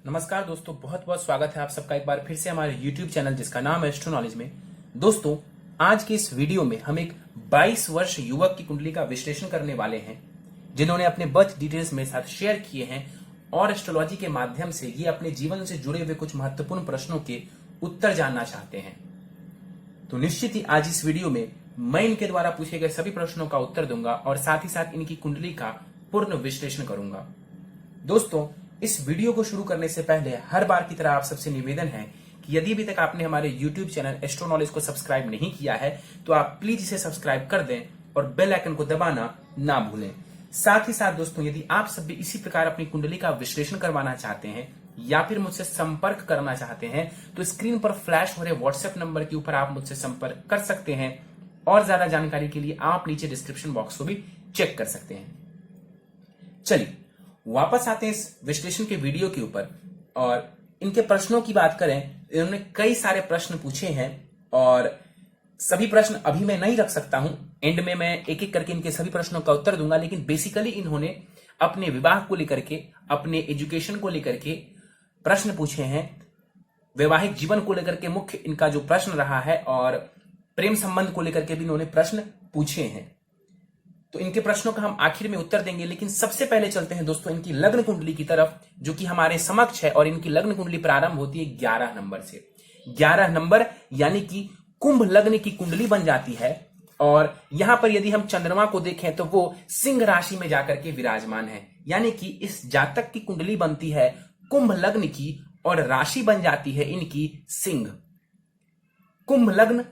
नमस्कार दोस्तों, बहुत बहुत स्वागत है आप सबका एक बार फिर से हमारे YouTube चैनल जिसका नाम है एस्ट्रो नॉलेज में। दोस्तों, आज की इस वीडियो में हम एक 22 वर्ष युवक की कुंडली का विश्लेषण करने वाले हैं, जिन्होंने अपने बर्थ डिटेल्स मेरे साथ शेयर किए हैं और एस्ट्रोलॉजी के माध्यम से ये अपने जीवन से जुड़े हुए कुछ महत्वपूर्ण प्रश्नों के उत्तर जानना चाहते हैं। तो निश्चित ही आज इस वीडियो में मैं इनके द्वारा पूछे गए सभी प्रश्नों का उत्तर दूंगा और साथ ही साथ इनकी कुंडली का पूर्ण विश्लेषण करूंगा। दोस्तों, इस वीडियो को शुरू करने से पहले हर बार की तरह आप सबसे निवेदन है कि यदि अभी तक आपने हमारे YouTube चैनल एस्ट्रो नॉलेज को सब्सक्राइब नहीं किया है तो आप प्लीज इसे सब्सक्राइब कर दें और बेल आइकन को दबाना ना भूलें। साथ ही साथ दोस्तों, यदि आप सब भी इसी प्रकार अपनी कुंडली का विश्लेषण करवाना चाहते हैं या फिर मुझसे संपर्क करना चाहते हैं तो स्क्रीन पर फ्लैश हो रहे व्हाट्सएप नंबर के ऊपर आप मुझसे संपर्क कर सकते हैं और ज्यादा जानकारी के लिए आप नीचे डिस्क्रिप्शन बॉक्स को भी चेक कर सकते हैं। चलिए वापस आते हैं इस विश्लेषण के वीडियो के ऊपर और इनके प्रश्नों की बात करें। इन्होंने कई सारे प्रश्न पूछे हैं और सभी प्रश्न अभी मैं नहीं रख सकता हूं, एंड में मैं एक एक करके इनके सभी प्रश्नों का उत्तर दूंगा। लेकिन बेसिकली इन्होंने अपने विवाह को लेकर के, अपने एजुकेशन को लेकर के प्रश्न पूछे हैं, वैवाहिक जीवन को लेकर के मुख्य इनका जो प्रश्न रहा है और प्रेम संबंध को लेकर के भी इन्होंने प्रश्न पूछे हैं। तो इनके प्रश्नों का हम आखिर में उत्तर देंगे, लेकिन सबसे पहले चलते हैं दोस्तों इनकी लग्न कुंडली की तरफ, जो कि हमारे समक्ष है। और इनकी लग्न कुंडली प्रारंभ होती है 11 नंबर से। 11 नंबर यानी कि कुंभ लग्न की कुंडली बन जाती है। और यहां पर यदि हम चंद्रमा को देखें तो वो सिंह राशि में जाकर के विराजमान है, यानी कि इस जातक की कुंडली बनती है कुंभ लग्न की और राशि बन जाती है इनकी सिंह। कुंभ लग्न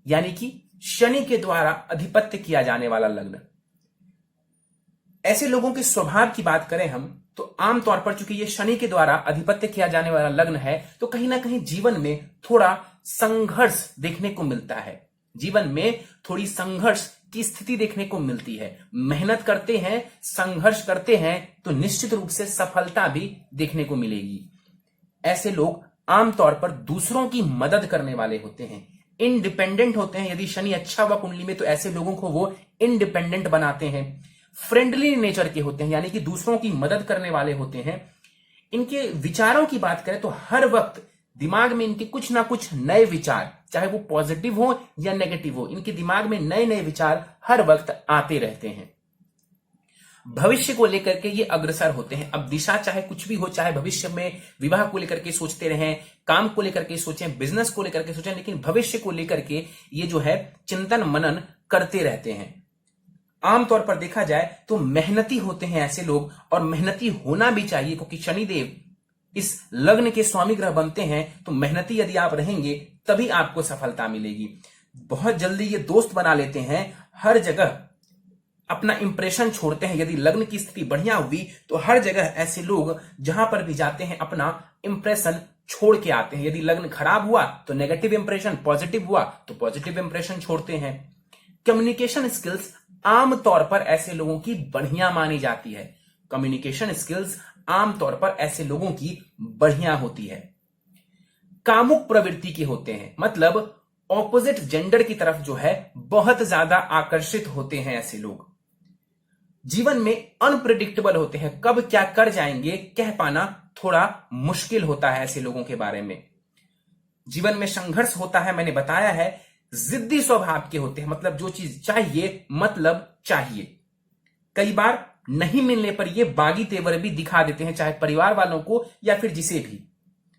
यानी कि शनि के द्वारा अधिपत्य किया जाने वाला लग्न। ऐसे लोगों के स्वभाव की बात करें हम तो आमतौर पर चूंकि ये शनि के द्वारा अधिपत्य किया जाने वाला लग्न है तो कहीं ना कहीं जीवन में थोड़ा संघर्ष देखने को मिलता है। जीवन में थोड़ी संघर्ष की स्थिति देखने को मिलती है। मेहनत करते हैं, संघर्ष करते हैं तो निश्चित रूप से सफलता भी देखने को मिलेगी। ऐसे लोग आमतौर पर दूसरों की मदद करने वाले होते हैं, इंडिपेंडेंट होते हैं। यदि शनि अच्छा हुआ कुंडली में तो ऐसे लोगों को वो इंडिपेंडेंट बनाते हैं। फ्रेंडली नेचर के होते हैं, यानी कि दूसरों की मदद करने वाले होते हैं। इनके विचारों की बात करें तो हर वक्त दिमाग में इनके कुछ ना कुछ नए विचार, चाहे वो पॉजिटिव हो या नेगेटिव हो, इनके दिमाग में नए नए विचार हर वक्त आते रहते हैं। भविष्य को लेकर के ये अग्रसर होते हैं। अब दिशा चाहे कुछ भी हो, चाहे भविष्य में विवाह को लेकर के सोचते रहें, काम को लेकर के सोचें, बिजनेस को लेकर के सोचें, लेकिन भविष्य को लेकर के ये जो है चिंतन मनन करते रहते हैं। आमतौर पर देखा जाए तो मेहनती होते हैं ऐसे लोग, और मेहनती होना भी चाहिए क्योंकि शनिदेव इस लग्न के स्वामी ग्रह बनते हैं। तो मेहनती यदि आप रहेंगे तभी आपको सफलता मिलेगी। बहुत जल्दी ये दोस्त बना लेते हैं, हर जगह अपना इंप्रेशन छोड़ते हैं। यदि लग्न की स्थिति बढ़िया हुई तो हर जगह ऐसे लोग जहां पर भी जाते हैं अपना इंप्रेशन छोड़ के आते हैं। यदि लग्न खराब हुआ तो नेगेटिव इंप्रेशन, पॉजिटिव हुआ तो पॉजिटिव इंप्रेशन छोड़ते हैं। कम्युनिकेशन स्किल्स आमतौर पर ऐसे लोगों की बढ़िया मानी जाती है। कम्युनिकेशन स्किल्स आमतौर पर ऐसे लोगों की बढ़िया होती है। कामुक प्रवृत्ति के होते हैं, मतलब ऑपोजिट जेंडर की तरफ जो है बहुत ज्यादा आकर्षित होते हैं ऐसे लोग। जीवन में अनप्रिडिक्टेबल होते हैं, कब क्या कर जाएंगे कह पाना थोड़ा मुश्किल होता है ऐसे लोगों के बारे में। जीवन में संघर्ष होता है, मैंने बताया है। जिद्दी स्वभाव के होते हैं, मतलब जो चीज चाहिए मतलब चाहिए। कई बार नहीं मिलने पर ये बागी तेवर भी दिखा देते हैं, चाहे परिवार वालों को या फिर जिसे भी।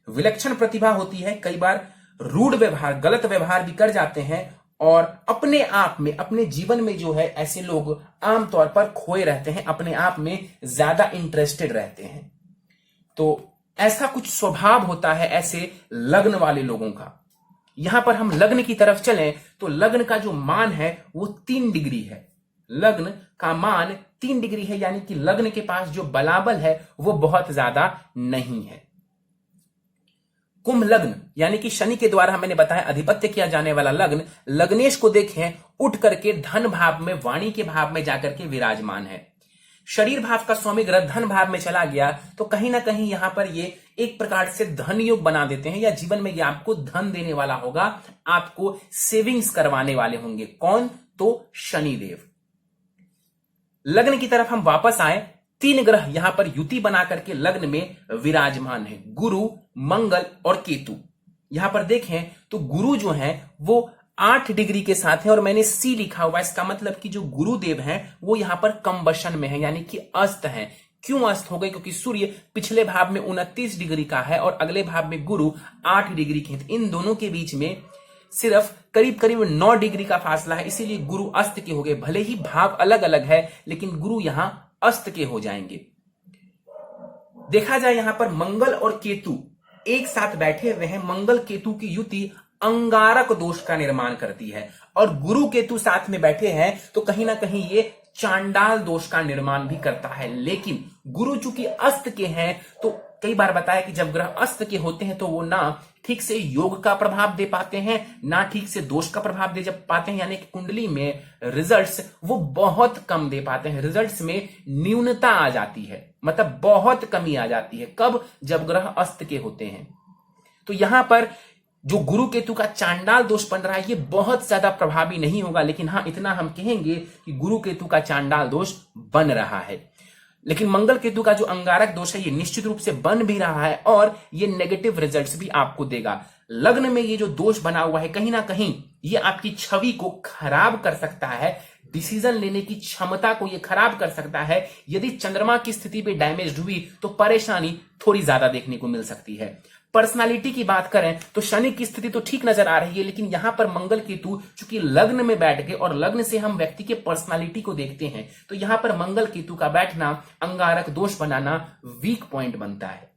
विलक्षण प्रतिभा होती है, कई बार रूड व्यवहार, गलत व्यवहार भी कर जाते हैं और अपने आप में, अपने जीवन में जो है ऐसे लोग आमतौर पर खोए रहते हैं, अपने आप में ज्यादा इंटरेस्टेड रहते हैं। तो ऐसा कुछ स्वभाव होता है ऐसे लग्न वाले लोगों का। यहां पर हम लग्न की तरफ चलें तो लग्न का जो मान है वो 3 डिग्री है। लग्न का मान 3 डिग्री है, यानी कि लग्न के पास जो बलाबल है वो बहुत ज्यादा नहीं है। कुंभ लग्न यानी कि शनि के द्वारा मैंने बताया अधिपत्य किया जाने वाला लग्न, लग्नेश को देखें उठ करके धन भाव में, वाणी के भाव में जाकर के विराजमान है। शरीर भाव का स्वामी ग्रह धन भाव में चला गया तो कहीं ना कहीं यहां पर ये एक प्रकार से धन योग बना देते हैं, या जीवन में ये आपको धन देने वाला होगा, आपको सेविंग्स करवाने वाले होंगे। कौन? तो शनिदेव। लग्न की तरफ हम वापस आए तीन ग्रह यहां पर युति बना करके लग्न में विराजमान है, गुरु, मंगल और केतु। यहां पर देखें तो गुरु जो है वो 8 डिग्री के साथ है और मैंने सी लिखा हुआ, इसका मतलब कि जो गुरुदेव हैं वो यहां पर कंबशन में है, यानी कि अस्त है। क्यों अस्त हो गए? क्योंकि सूर्य पिछले भाव में 29 डिग्री का है और अगले भाव में गुरु 8 डिग्री के हैं। इन दोनों के बीच में सिर्फ करीब करीब 9 डिग्री का फासला है, इसीलिए गुरु अस्त के हो गए। भले ही भाव अलग अलग है लेकिन गुरु यहां अस्त के हो जाएंगे। देखा जाए यहां पर मंगल और केतु एक साथ बैठे हुए हैं। मंगल केतु की युति अंगारक दोष का निर्माण करती है और गुरु केतु साथ में बैठे हैं तो कहीं ना कहीं ये चांडाल दोष का निर्माण भी करता है। लेकिन गुरु चूंकि अस्त के हैं तो कई बार बताया कि जब ग्रह अस्त के होते हैं तो वो ना ठीक से योग का प्रभाव दे पाते हैं, ना ठीक से दोष का प्रभाव दे जब पाते हैं, यानी कि कुंडली में रिजल्ट्स वो बहुत कम दे पाते हैं। रिजल्ट्स में न्यूनता आ जाती है, मतलब बहुत कमी आ जाती है। कब? जब ग्रह अस्त के होते हैं। तो यहां पर जो गुरु केतु का चांडाल दोष बन रहा है ये बहुत ज्यादा प्रभावी नहीं होगा, लेकिन हाँ इतना हम कहेंगे कि गुरु केतु का चांडाल दोष बन रहा है। लेकिन मंगल केतु का जो अंगारक दोष है ये निश्चित रूप से बन भी रहा है और ये नेगेटिव रिजल्ट्स भी आपको देगा। लग्न में ये जो दोष बना हुआ है कहीं ना कहीं ये आपकी छवि को खराब कर सकता है, डिसीजन लेने की क्षमता को ये खराब कर सकता है। यदि चंद्रमा की स्थिति पे डैमेज हुई तो परेशानी थोड़ी ज्यादा देखने को मिल सकती है। पर्सनालिटी की बात करें तो शनि की स्थिति तो ठीक नजर आ रही है, लेकिन यहां पर मंगल केतु चूंकि लग्न में बैठ गए और लग्न से हम व्यक्ति के पर्सनालिटी को देखते हैं तो यहां पर मंगल केतु का बैठना अंगारक दोष बनाना वीक पॉइंट बनता है।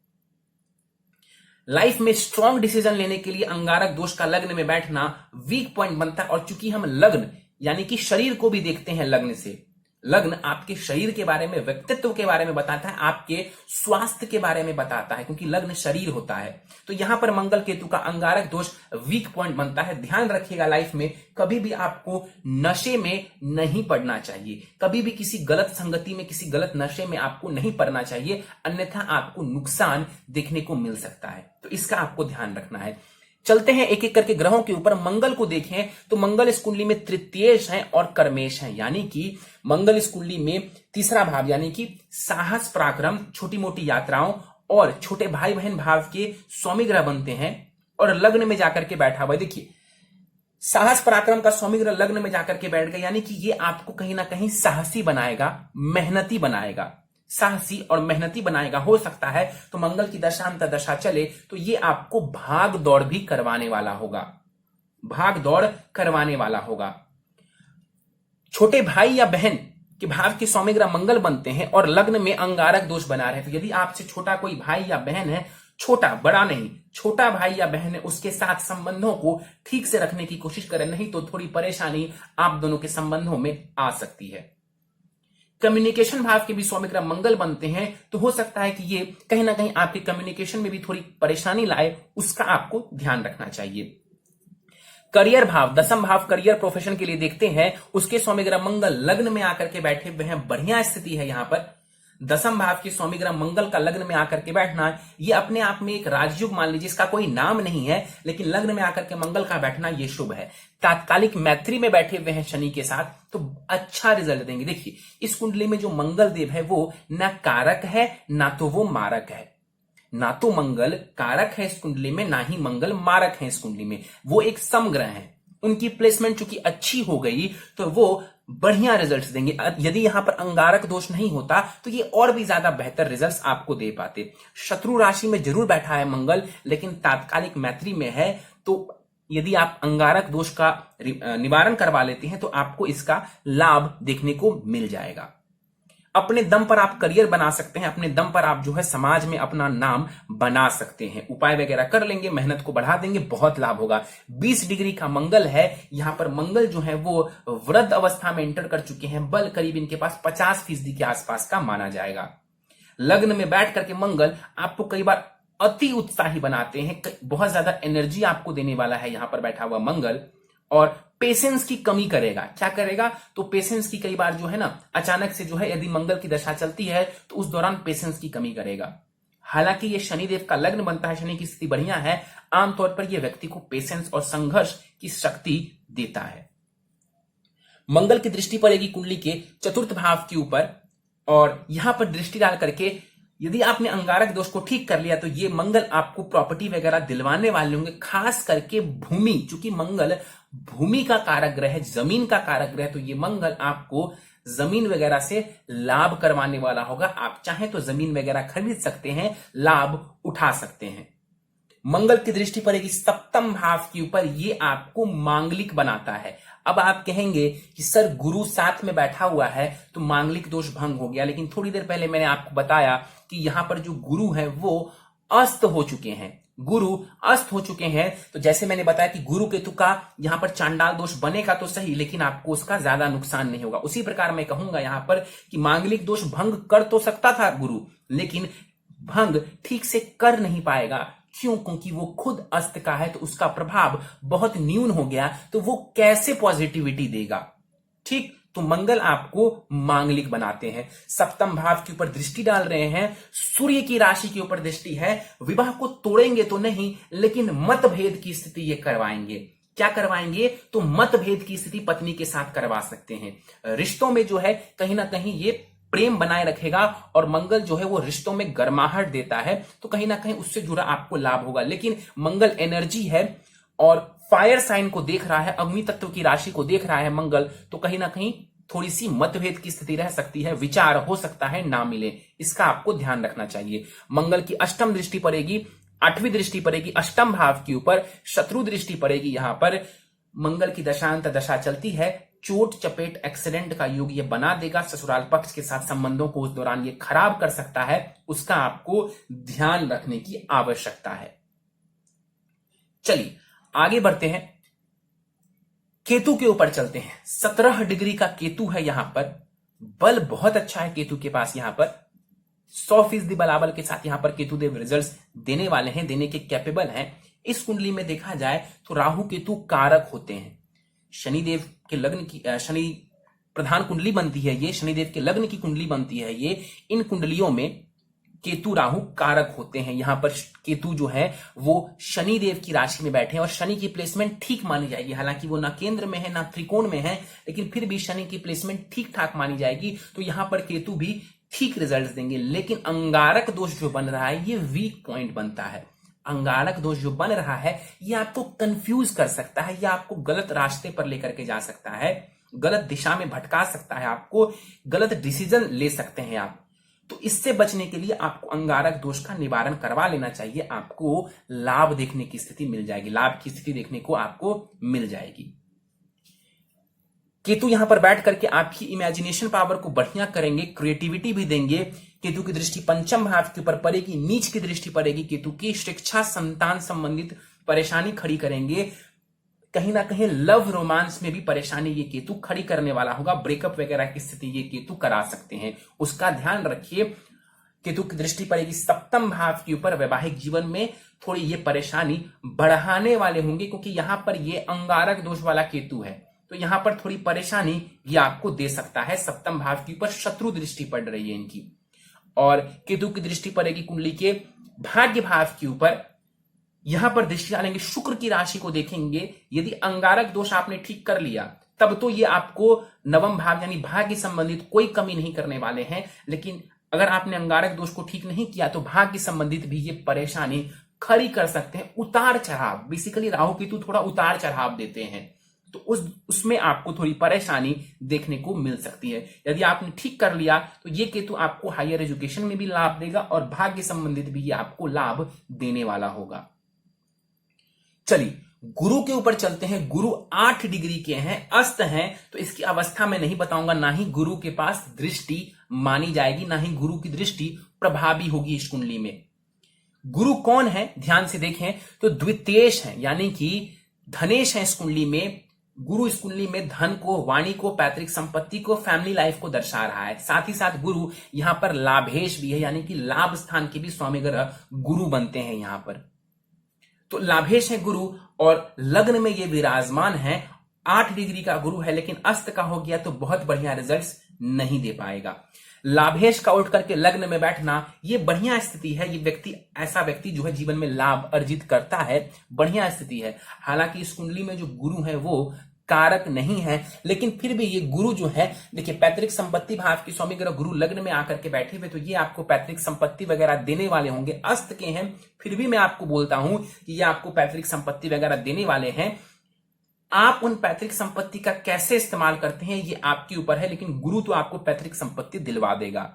लाइफ में स्ट्रॉन्ग डिसीजन लेने के लिए अंगारक दोष का लग्न में बैठना वीक पॉइंट बनता है। और चूंकि हम लग्न यानी कि शरीर को भी देखते हैं लग्न से, लग्न आपके शरीर के बारे में, व्यक्तित्व के बारे में बताता है, आपके स्वास्थ्य के बारे में बताता है, क्योंकि लग्न शरीर होता है। तो यहां पर मंगल केतु का अंगारक दोष वीक पॉइंट बनता है। ध्यान रखिएगा लाइफ में कभी भी आपको नशे में नहीं पड़ना चाहिए, कभी भी किसी गलत संगति में, किसी गलत नशे में आपको नहीं पड़ना चाहिए, अन्यथा आपको नुकसान देखने को मिल सकता है। तो इसका आपको ध्यान रखना है। चलते हैं एक एक करके ग्रहों के ऊपर। मंगल को देखें तो मंगल इस कुंडली में तृतीयेश है और कर्मेश है, यानी कि मंगल इस कुंडली में तीसरा भाव यानी कि साहस, पराक्रम, छोटी मोटी यात्राओं और छोटे भाई बहन भाव के स्वामी ग्रह बनते हैं और लग्न में जाकर के बैठा हुआ है। देखिए साहस पराक्रम का स्वामी ग्रह लग्न में जाकर के बैठ गया, यानी कि ये आपको कहीं ना कहीं साहसी बनाएगा, मेहनती बनाएगा, साहसी और मेहनती बनाएगा। हो सकता है तो मंगल की दशांत दशा चले तो ये आपको भाग दौड़ भी करवाने वाला होगा, भाग दौड़ करवाने वाला होगा। छोटे भाई या बहन के भाव के स्वामी ग्रह मंगल बनते हैं और लग्न में अंगारक दोष बना रहे हैं। तो यदि आपसे छोटा कोई भाई या बहन है, छोटा बड़ा नहीं, छोटा भाई या बहन है, उसके साथ संबंधों को ठीक से रखने की कोशिश करें, नहीं तो थोड़ी परेशानी आप दोनों के संबंधों में आ सकती है। कम्युनिकेशन भाव के भी स्वामी ग्रह मंगल बनते हैं तो हो सकता है कि ये कहीं ना कहीं आपके कम्युनिकेशन में भी थोड़ी परेशानी लाए, उसका आपको ध्यान रखना चाहिए। करियर भाव, दसम भाव करियर प्रोफेशन के लिए देखते हैं, उसके स्वामी ग्रह मंगल लग्न में आकर के बैठे हुए हैं। बढ़िया स्थिति है यहां पर। दसम भाव के स्वामी ग्रह मंगल का लग्न में आकर के बैठना ये अपने आप में एक राजयोग मान लीजिए, इसका कोई नाम नहीं है, लेकिन लग्न में आकर के मंगल का बैठना ये शुभ है। तात्कालिक मैत्री में बैठे हुए हैं शनि के साथ तो अच्छा रिजल्ट देंगे। देखिए इस कुंडली में जो मंगल देव है वो ना कारक है ना तो वो मारक है, ना तो मंगल कारक है इस कुंडली में, ना ही मंगल मारक है इस कुंडली में, वो एक समग्रह है। उनकी प्लेसमेंट चूंकि अच्छी हो गई तो वो बढ़िया रिजल्ट्स देंगे। यदि यहां पर अंगारक दोष नहीं होता तो ये और भी ज्यादा बेहतर रिजल्ट्स आपको दे पाते। शत्रु राशि में जरूर बैठा है मंगल, लेकिन तात्कालिक मैत्री में है, तो यदि आप अंगारक दोष का निवारण करवा लेते हैं तो आपको इसका लाभ देखने को मिल जाएगा। अपने दम पर आप करियर बना सकते हैं, अपने दम पर आप जो है समाज में अपना नाम बना सकते हैं। उपाय वगैरह कर लेंगे, मेहनत को बढ़ा देंगे, बहुत लाभ होगा। 20 डिग्री का मंगल है, यहां पर मंगल जो है वो वृद्ध अवस्था में एंटर कर चुके हैं। बल करीब इनके पास 50% के आसपास का माना जाएगा। लग्न में बैठ करके मंगल आपको कई बार अति उत्साही बनाते हैं, बहुत ज्यादा एनर्जी आपको देने वाला है यहां पर बैठा हुआ मंगल। और पेशेंस की कमी करेगा। क्या करेगा? तो पेशेंस की कई बार जो है ना अचानक से जो है यदि मंगल की दशा चलती है तो उस दौरान पेशेंस की कमी करेगा। हालांकि ये शनिदेव का लग्न बनता है, शनि की स्थिति बढ़िया है, आमतौर पर यह व्यक्ति को पेशेंस और संघर्ष की शक्ति देता है। मंगल की दृष्टि पड़ेगी कुंडली के चतुर्थ भाव के ऊपर और यहां पर दृष्टि डाल करके यदि आपने अंगारक दोष को ठीक कर लिया तो ये मंगल आपको प्रॉपर्टी वगैरह दिलवाने वाले होंगे, खास करके भूमि, चूंकि मंगल भूमि का कारक ग्रह है, जमीन का कारक ग्रह, तो ये मंगल आपको जमीन वगैरह से लाभ करवाने वाला होगा। आप चाहें तो जमीन वगैरह खरीद सकते हैं, लाभ उठा सकते हैं। मंगल की दृष्टि पड़ेगी सप्तम भाव के ऊपर, ये आपको मांगलिक बनाता है। अब आप कहेंगे कि सर गुरु साथ में बैठा हुआ है तो मांगलिक दोष भंग हो गया, लेकिन थोड़ी देर पहले मैंने आपको बताया कि यहां पर जो गुरु है वो अस्त हो चुके हैं, गुरु अस्त हो चुके हैं। तो जैसे मैंने बताया कि गुरु केतु का यहां पर चांडाल दोष बनेगा तो सही, लेकिन आपको उसका ज्यादा नुकसान नहीं होगा। उसी प्रकार मैं कहूंगा यहां पर कि मांगलिक दोष भंग कर तो सकता था गुरु, लेकिन भंग ठीक से कर नहीं पाएगा। क्यों? क्योंकि वो खुद अस्त का है, तो उसका प्रभाव बहुत न्यून हो गया, तो वो कैसे पॉजिटिविटी देगा। ठीक, तो मंगल आपको मांगलिक बनाते हैं। सप्तम भाव के ऊपर दृष्टि डाल रहे हैं, सूर्य की राशि के ऊपर दृष्टि है। विवाह को तोड़ेंगे तो नहीं, लेकिन मतभेद की स्थिति ये करवाएंगे। क्या करवाएंगे? तो मतभेद की स्थिति पत्नी के साथ करवा सकते हैं। रिश्तों में जो है कहीं ना कहीं ये प्रेम बनाए रखेगा, और मंगल जो है वो रिश्तों में गर्माहट देता है, तो कहीं ना कहीं उससे जुड़ा आपको लाभ होगा। लेकिन मंगल एनर्जी है और फायर साइन को देख रहा है, अग्नि तत्व की राशि को देख रहा है मंगल, तो कहीं ना कहीं थोड़ी सी मतभेद की स्थिति रह सकती है, विचार हो सकता है ना मिले, इसका आपको ध्यान रखना चाहिए। मंगल की अष्टम दृष्टि पड़ेगी, आठवीं दृष्टि पड़ेगी अष्टम भाव के ऊपर, शत्रु दृष्टि पड़ेगी। यहां पर मंगल की दशांत दशा चलती है, चोट चपेट एक्सीडेंट का योग ये बना देगा। ससुराल पक्ष के साथ संबंधों को उस दौरान ये खराब कर सकता है, उसका आपको ध्यान रखने की आवश्यकता है। चलिए आगे बढ़ते हैं, केतु के ऊपर चलते हैं। 17 डिग्री का केतु है यहां पर, बल बहुत अच्छा है केतु के पास। यहां पर 100% बलाबल के साथ यहां पर केतु देव रिजल्ट्स देने वाले हैं, देने के कैपेबल हैं। इस कुंडली में देखा जाए तो राहु केतु कारक होते हैं। शनिदेव के लग्न की शनि प्रधान कुंडली बनती है ये, शनिदेव के लग्न की कुंडली बनती है ये। इन कुंडलियों में केतु राहु कारक होते हैं। यहां पर केतु जो है वो शनिदेव की राशि में बैठे हैं और शनि की प्लेसमेंट ठीक मानी जाएगी। हालांकि वो ना केंद्र में है ना त्रिकोण में है, लेकिन फिर भी शनि की प्लेसमेंट ठीक ठाक मानी जाएगी। तो यहां पर केतु भी ठीक रिजल्ट देंगे। लेकिन अंगारक दोष जो बन रहा है ये वीक पॉइंट बनता है। अंगारक दोष जो बन रहा है ये आपको कंफ्यूज कर सकता है, या आपको गलत रास्ते पर लेकर के जा सकता है, गलत दिशा में भटका सकता है, आपको गलत डिसीजन ले सकते हैं आप। तो इससे बचने के लिए आपको अंगारक दोष का निवारण करवा लेना चाहिए। आपको लाभ देखने की स्थिति मिल जाएगी, लाभ की स्थिति देखने को आपको मिल जाएगी। केतु यहां पर बैठ करके आपकी इमेजिनेशन पावर को बढ़िया करेंगे, क्रिएटिविटी भी देंगे। केतु की दृष्टि पंचम भाव के ऊपर पड़ेगी, नीच की दृष्टि पड़ेगी केतु की, शिक्षा संतान संबंधित परेशानी खड़ी करेंगे। कहीं ना कहीं लव रोमांस में भी परेशानी ये केतु खड़ी करने वाला होगा, ब्रेकअप वगैरह की स्थिति ये केतु करा सकते हैं, उसका ध्यान रखिए। केतु की दृष्टि पड़ेगी सप्तम भाव के ऊपर, वैवाहिक जीवन में थोड़ी ये परेशानी बढ़ाने वाले होंगे, क्योंकि यहां पर ये अंगारक दोष वाला केतु है, तो यहां पर थोड़ी परेशानी ये आपको दे सकता है। सप्तम भाव के ऊपर शत्रु दृष्टि पड़ रही है इनकी, और केतु की दृष्टि पड़ेगी कुंडली के भाग्य भाव के ऊपर। यहां पर दृष्टि डालेंगे, शुक्र की राशि को देखेंगे। यदि अंगारक दोष आपने ठीक कर लिया तब तो ये आपको नवम भाव यानी भाग्य संबंधित कोई कमी नहीं करने वाले हैं, लेकिन अगर आपने अंगारक दोष को ठीक नहीं किया तो भाग्य संबंधित भी ये परेशानी खड़ी कर सकते हैं। उतार चढ़ाव, बेसिकली राहु केतु थोड़ा उतार चढ़ाव देते हैं, तो उसमें आपको थोड़ी परेशानी देखने को मिल सकती है। यदि आपने ठीक कर लिया तो ये केतु आपको हायर एजुकेशन में भी लाभ देगा और भाग्य संबंधित भी ये आपको लाभ देने वाला होगा। चलिए गुरु के ऊपर चलते हैं। गुरु 8 डिग्री के हैं, अस्त हैं, तो इसकी अवस्था में नहीं बताऊंगा, ना ही गुरु के पास दृष्टि मानी जाएगी, ना ही गुरु की दृष्टि प्रभावी होगी इस कुंडली में। गुरु कौन है ध्यान से देखें तो द्वितीयेश है, यानी कि धनेश है इस कुंडली में। गुरु इस कुंडली में धन को, वाणी को, पैतृक संपत्ति को, फैमिली लाइफ को दर्शा रहा है। साथ ही साथ गुरु यहां पर लाभेश भी है, यानी कि लाभ स्थान के भी स्वामी ग्रह गुरु बनते हैं यहां पर। तो लाभेश है गुरु और लग्न में ये विराजमान है। 8 डिग्री का गुरु है, लेकिन अस्त का हो गया तो बहुत बढ़िया रिजल्ट्स नहीं दे पाएगा। लाभेश का उठ करके लग्न में बैठना ये बढ़िया स्थिति है। ये व्यक्ति, ऐसा व्यक्ति जो है जीवन में लाभ अर्जित करता है, बढ़िया स्थिति है। हालांकि इस कुंडली में जो गुरु है वो कारक नहीं है, लेकिन फिर भी ये गुरु जो है, देखिए पैतृक संपत्ति भाव की स्वामी ग्रह गुरु लग्न में आकर के बैठे हुए, तो ये आपको पैतृक संपत्ति वगैरह देने वाले होंगे। अस्त के हैं, फिर भी मैं आपको बोलता हूं कि ये आपको पैतृक संपत्ति वगैरह देने वाले हैं। आप उन पैतृक संपत्ति का कैसे इस्तेमाल करते हैं ये आपके ऊपर है, लेकिन गुरु तो आपको पैतृक संपत्ति दिलवा देगा।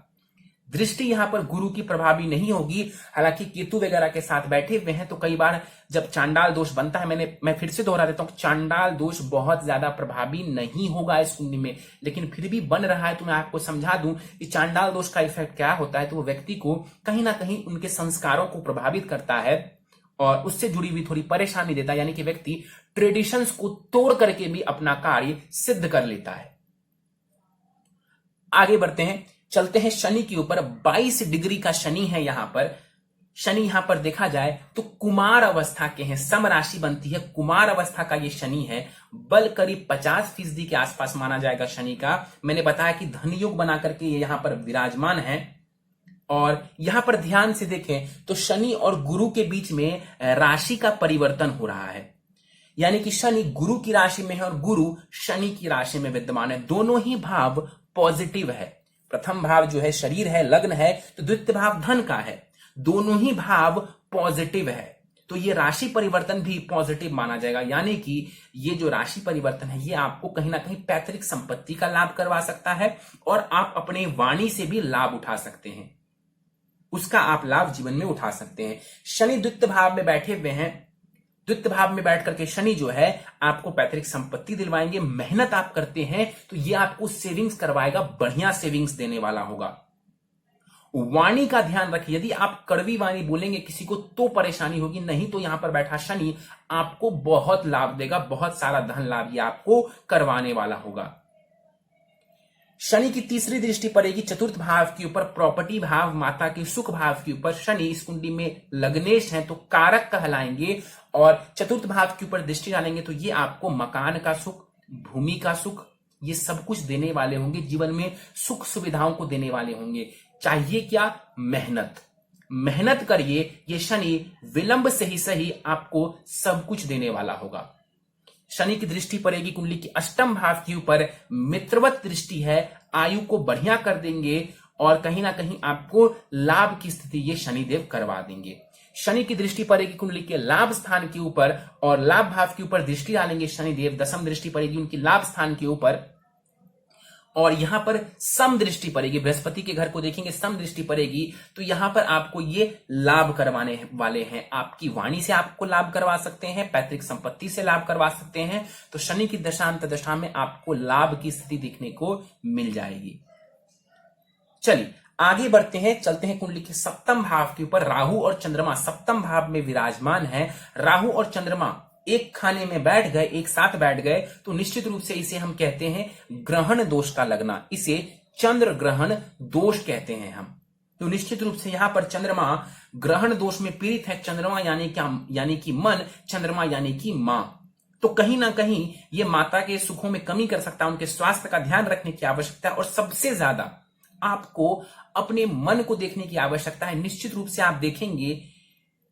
दृष्टि यहां पर गुरु की प्रभावी नहीं होगी, हालांकि केतु वगैरह के साथ बैठे हुए हैं, तो कई बार जब चांडाल दोष बनता है, मैं फिर से दोहरा देता हूं, चांडाल दोष बहुत ज्यादा प्रभावी नहीं होगा इस कुंडली में, लेकिन फिर भी बन रहा है तो मैं आपको समझा दूं कि चांडाल दोष का इफेक्ट क्या होता है। तो वो व्यक्ति को कहीं ना कहीं उनके संस्कारों को प्रभावित करता है और उससे जुड़ी हुई थोड़ी परेशानी देता है, यानी कि व्यक्ति ट्रेडिशंस को तोड़ करके भी अपना कार्य सिद्ध कर लेता है। आगे बढ़ते हैं, चलते हैं शनि के ऊपर। 22 डिग्री का शनि है यहां पर। शनि यहां पर देखा जाए तो कुमार अवस्था के हैं, सम राशि बनती है, कुमार अवस्था का ये शनि है। बल करीब 50% के आसपास माना जाएगा शनि का। मैंने बताया कि धन योग बना करके ये यहां पर विराजमान है। और यहां पर ध्यान से देखें तो शनि और गुरु के बीच में राशि का परिवर्तन हो रहा है, यानी कि शनि गुरु की राशि में है और गुरु शनि की राशि में विद्यमान है। दोनों ही भाव पॉजिटिव है। प्रथम भाव जो है शरीर है, लग्न है, तो द्वितीय भाव धन का है। दोनों ही भाव पॉजिटिव है, तो ये राशि परिवर्तन भी पॉजिटिव माना जाएगा, यानी कि ये जो राशि परिवर्तन है ये आपको कहीं ना कहीं पैतृक संपत्ति का लाभ करवा सकता है और आप अपने वाणी से भी लाभ उठा सकते हैं, उसका आप लाभ जीवन में उठा सकते हैं। शनि द्वितीय भाव में बैठे हुए हैं। द्वितीय भाव में बैठ करके शनि जो है आपको पैतृक संपत्ति दिलवाएंगे। मेहनत आप करते हैं तो ये आपको सेविंग्स करवाएगा, बढ़िया सेविंग्स देने वाला होगा। वाणी का ध्यान रखिए, यदि आप कड़वी वाणी बोलेंगे किसी को तो परेशानी होगी, नहीं तो यहां पर बैठा शनि आपको बहुत लाभ देगा, बहुत सारा धन लाभ ये आपको करवाने वाला होगा। शनि की तीसरी दृष्टि पड़ेगी चतुर्थ भाव के ऊपर, प्रॉपर्टी भाव, माता के सुख भाव के ऊपर। शनि इस कुंडली में लग्नेश हैं तो कारक कहलाएंगे, और चतुर्थ भाव के ऊपर दृष्टि डालेंगे तो ये आपको मकान का सुख, भूमि का सुख, ये सब कुछ देने वाले होंगे। जीवन में सुख सुविधाओं को देने वाले होंगे। चाहिए क्या? मेहनत। मेहनत करिए, ये शनि विलंब से ही सही आपको सब कुछ देने वाला होगा। शनि की दृष्टि पड़ेगी कुंडली की अष्टम भाव के ऊपर, मित्रवत दृष्टि है, आयु को बढ़िया कर देंगे और कहीं ना कहीं आपको लाभ की स्थिति ये शनिदेव करवा देंगे। शनि की दृष्टि पड़ेगी कुंडली के लाभ स्थान के ऊपर और लाभ भाव के ऊपर दृष्टि डालेंगे शनिदेव। दसम दृष्टि पड़ेगी उनकी लाभ स्थान के ऊपर और यहां पर सम दृष्टि पड़ेगी, बृहस्पति के घर को देखेंगे, सम दृष्टि पड़ेगी तो यहां पर आपको ये लाभ करवाने वाले हैं। आपकी वाणी से आपको लाभ करवा सकते हैं, पैतृक संपत्ति से लाभ करवा सकते हैं। तो शनि की दशांत दशा में आपको लाभ की स्थिति देखने को मिल जाएगी। चलिए आगे बढ़ते हैं, चलते हैं कुंडली के सप्तम भाव के ऊपर। राहु और चंद्रमा सप्तम भाव में विराजमान है। राहु और चंद्रमा एक खाने में बैठ गए, एक साथ बैठ गए तो निश्चित रूप से इसे हम कहते हैं ग्रहण दोष का लगना, इसे चंद्र ग्रहण दोष कहते हैं हम। तो निश्चित रूप से यहां पर चंद्रमा ग्रहण दोष में पीड़ित है। चंद्रमा यानी कि मन, चंद्रमा यानी कि मां, तो कहीं ना कहीं ये माता के सुखों में कमी कर सकता है। उनके स्वास्थ्य का ध्यान रखने की आवश्यकता है और सबसे ज्यादा आपको अपने मन को देखने की आवश्यकता है। निश्चित रूप से आप देखेंगे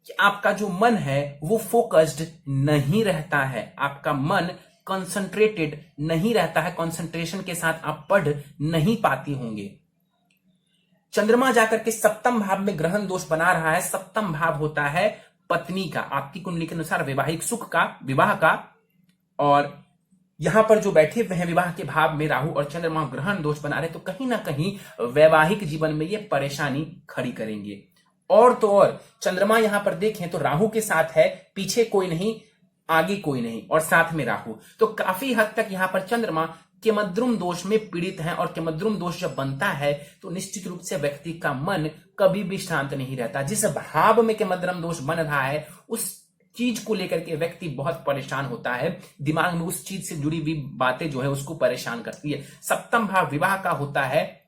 कि आपका जो मन है वो फोकस्ड नहीं रहता है, आपका मन कंसंट्रेटेड नहीं रहता है, कंसंट्रेशन के साथ आप पढ़ नहीं पाती होंगे। चंद्रमा जाकर के सप्तम भाव में ग्रहण दोष बना रहा है। सप्तम भाव होता है पत्नी का, आपकी कुंडली के अनुसार वैवाहिक सुख का, विवाह का, और यहां पर जो बैठे हुए हैं विवाह के भाव में राहु और चंद्रमा ग्रहण दोष बना रहे, तो कहीं ना कहीं वैवाहिक जीवन में ये परेशानी खड़ी करेंगे। और तो और चंद्रमा यहां पर देखें तो राहु के साथ है, पीछे कोई नहीं, आगे कोई नहीं और साथ में राहु, तो काफी हद तक यहां पर चंद्रमा केमद्रुम दोष में पीड़ित है। और केमद्रुम दोष जब बनता है तो निश्चित रूप से व्यक्ति का मन कभी भी शांत नहीं रहता। जिस भाव में केमद्रुम दोष बन रहा है उस चीज को लेकर के व्यक्ति बहुत परेशान होता है, दिमाग में उस चीज से जुड़ी हुई बातें जो है उसको परेशान करती है। सप्तम भाव विवाह का होता है,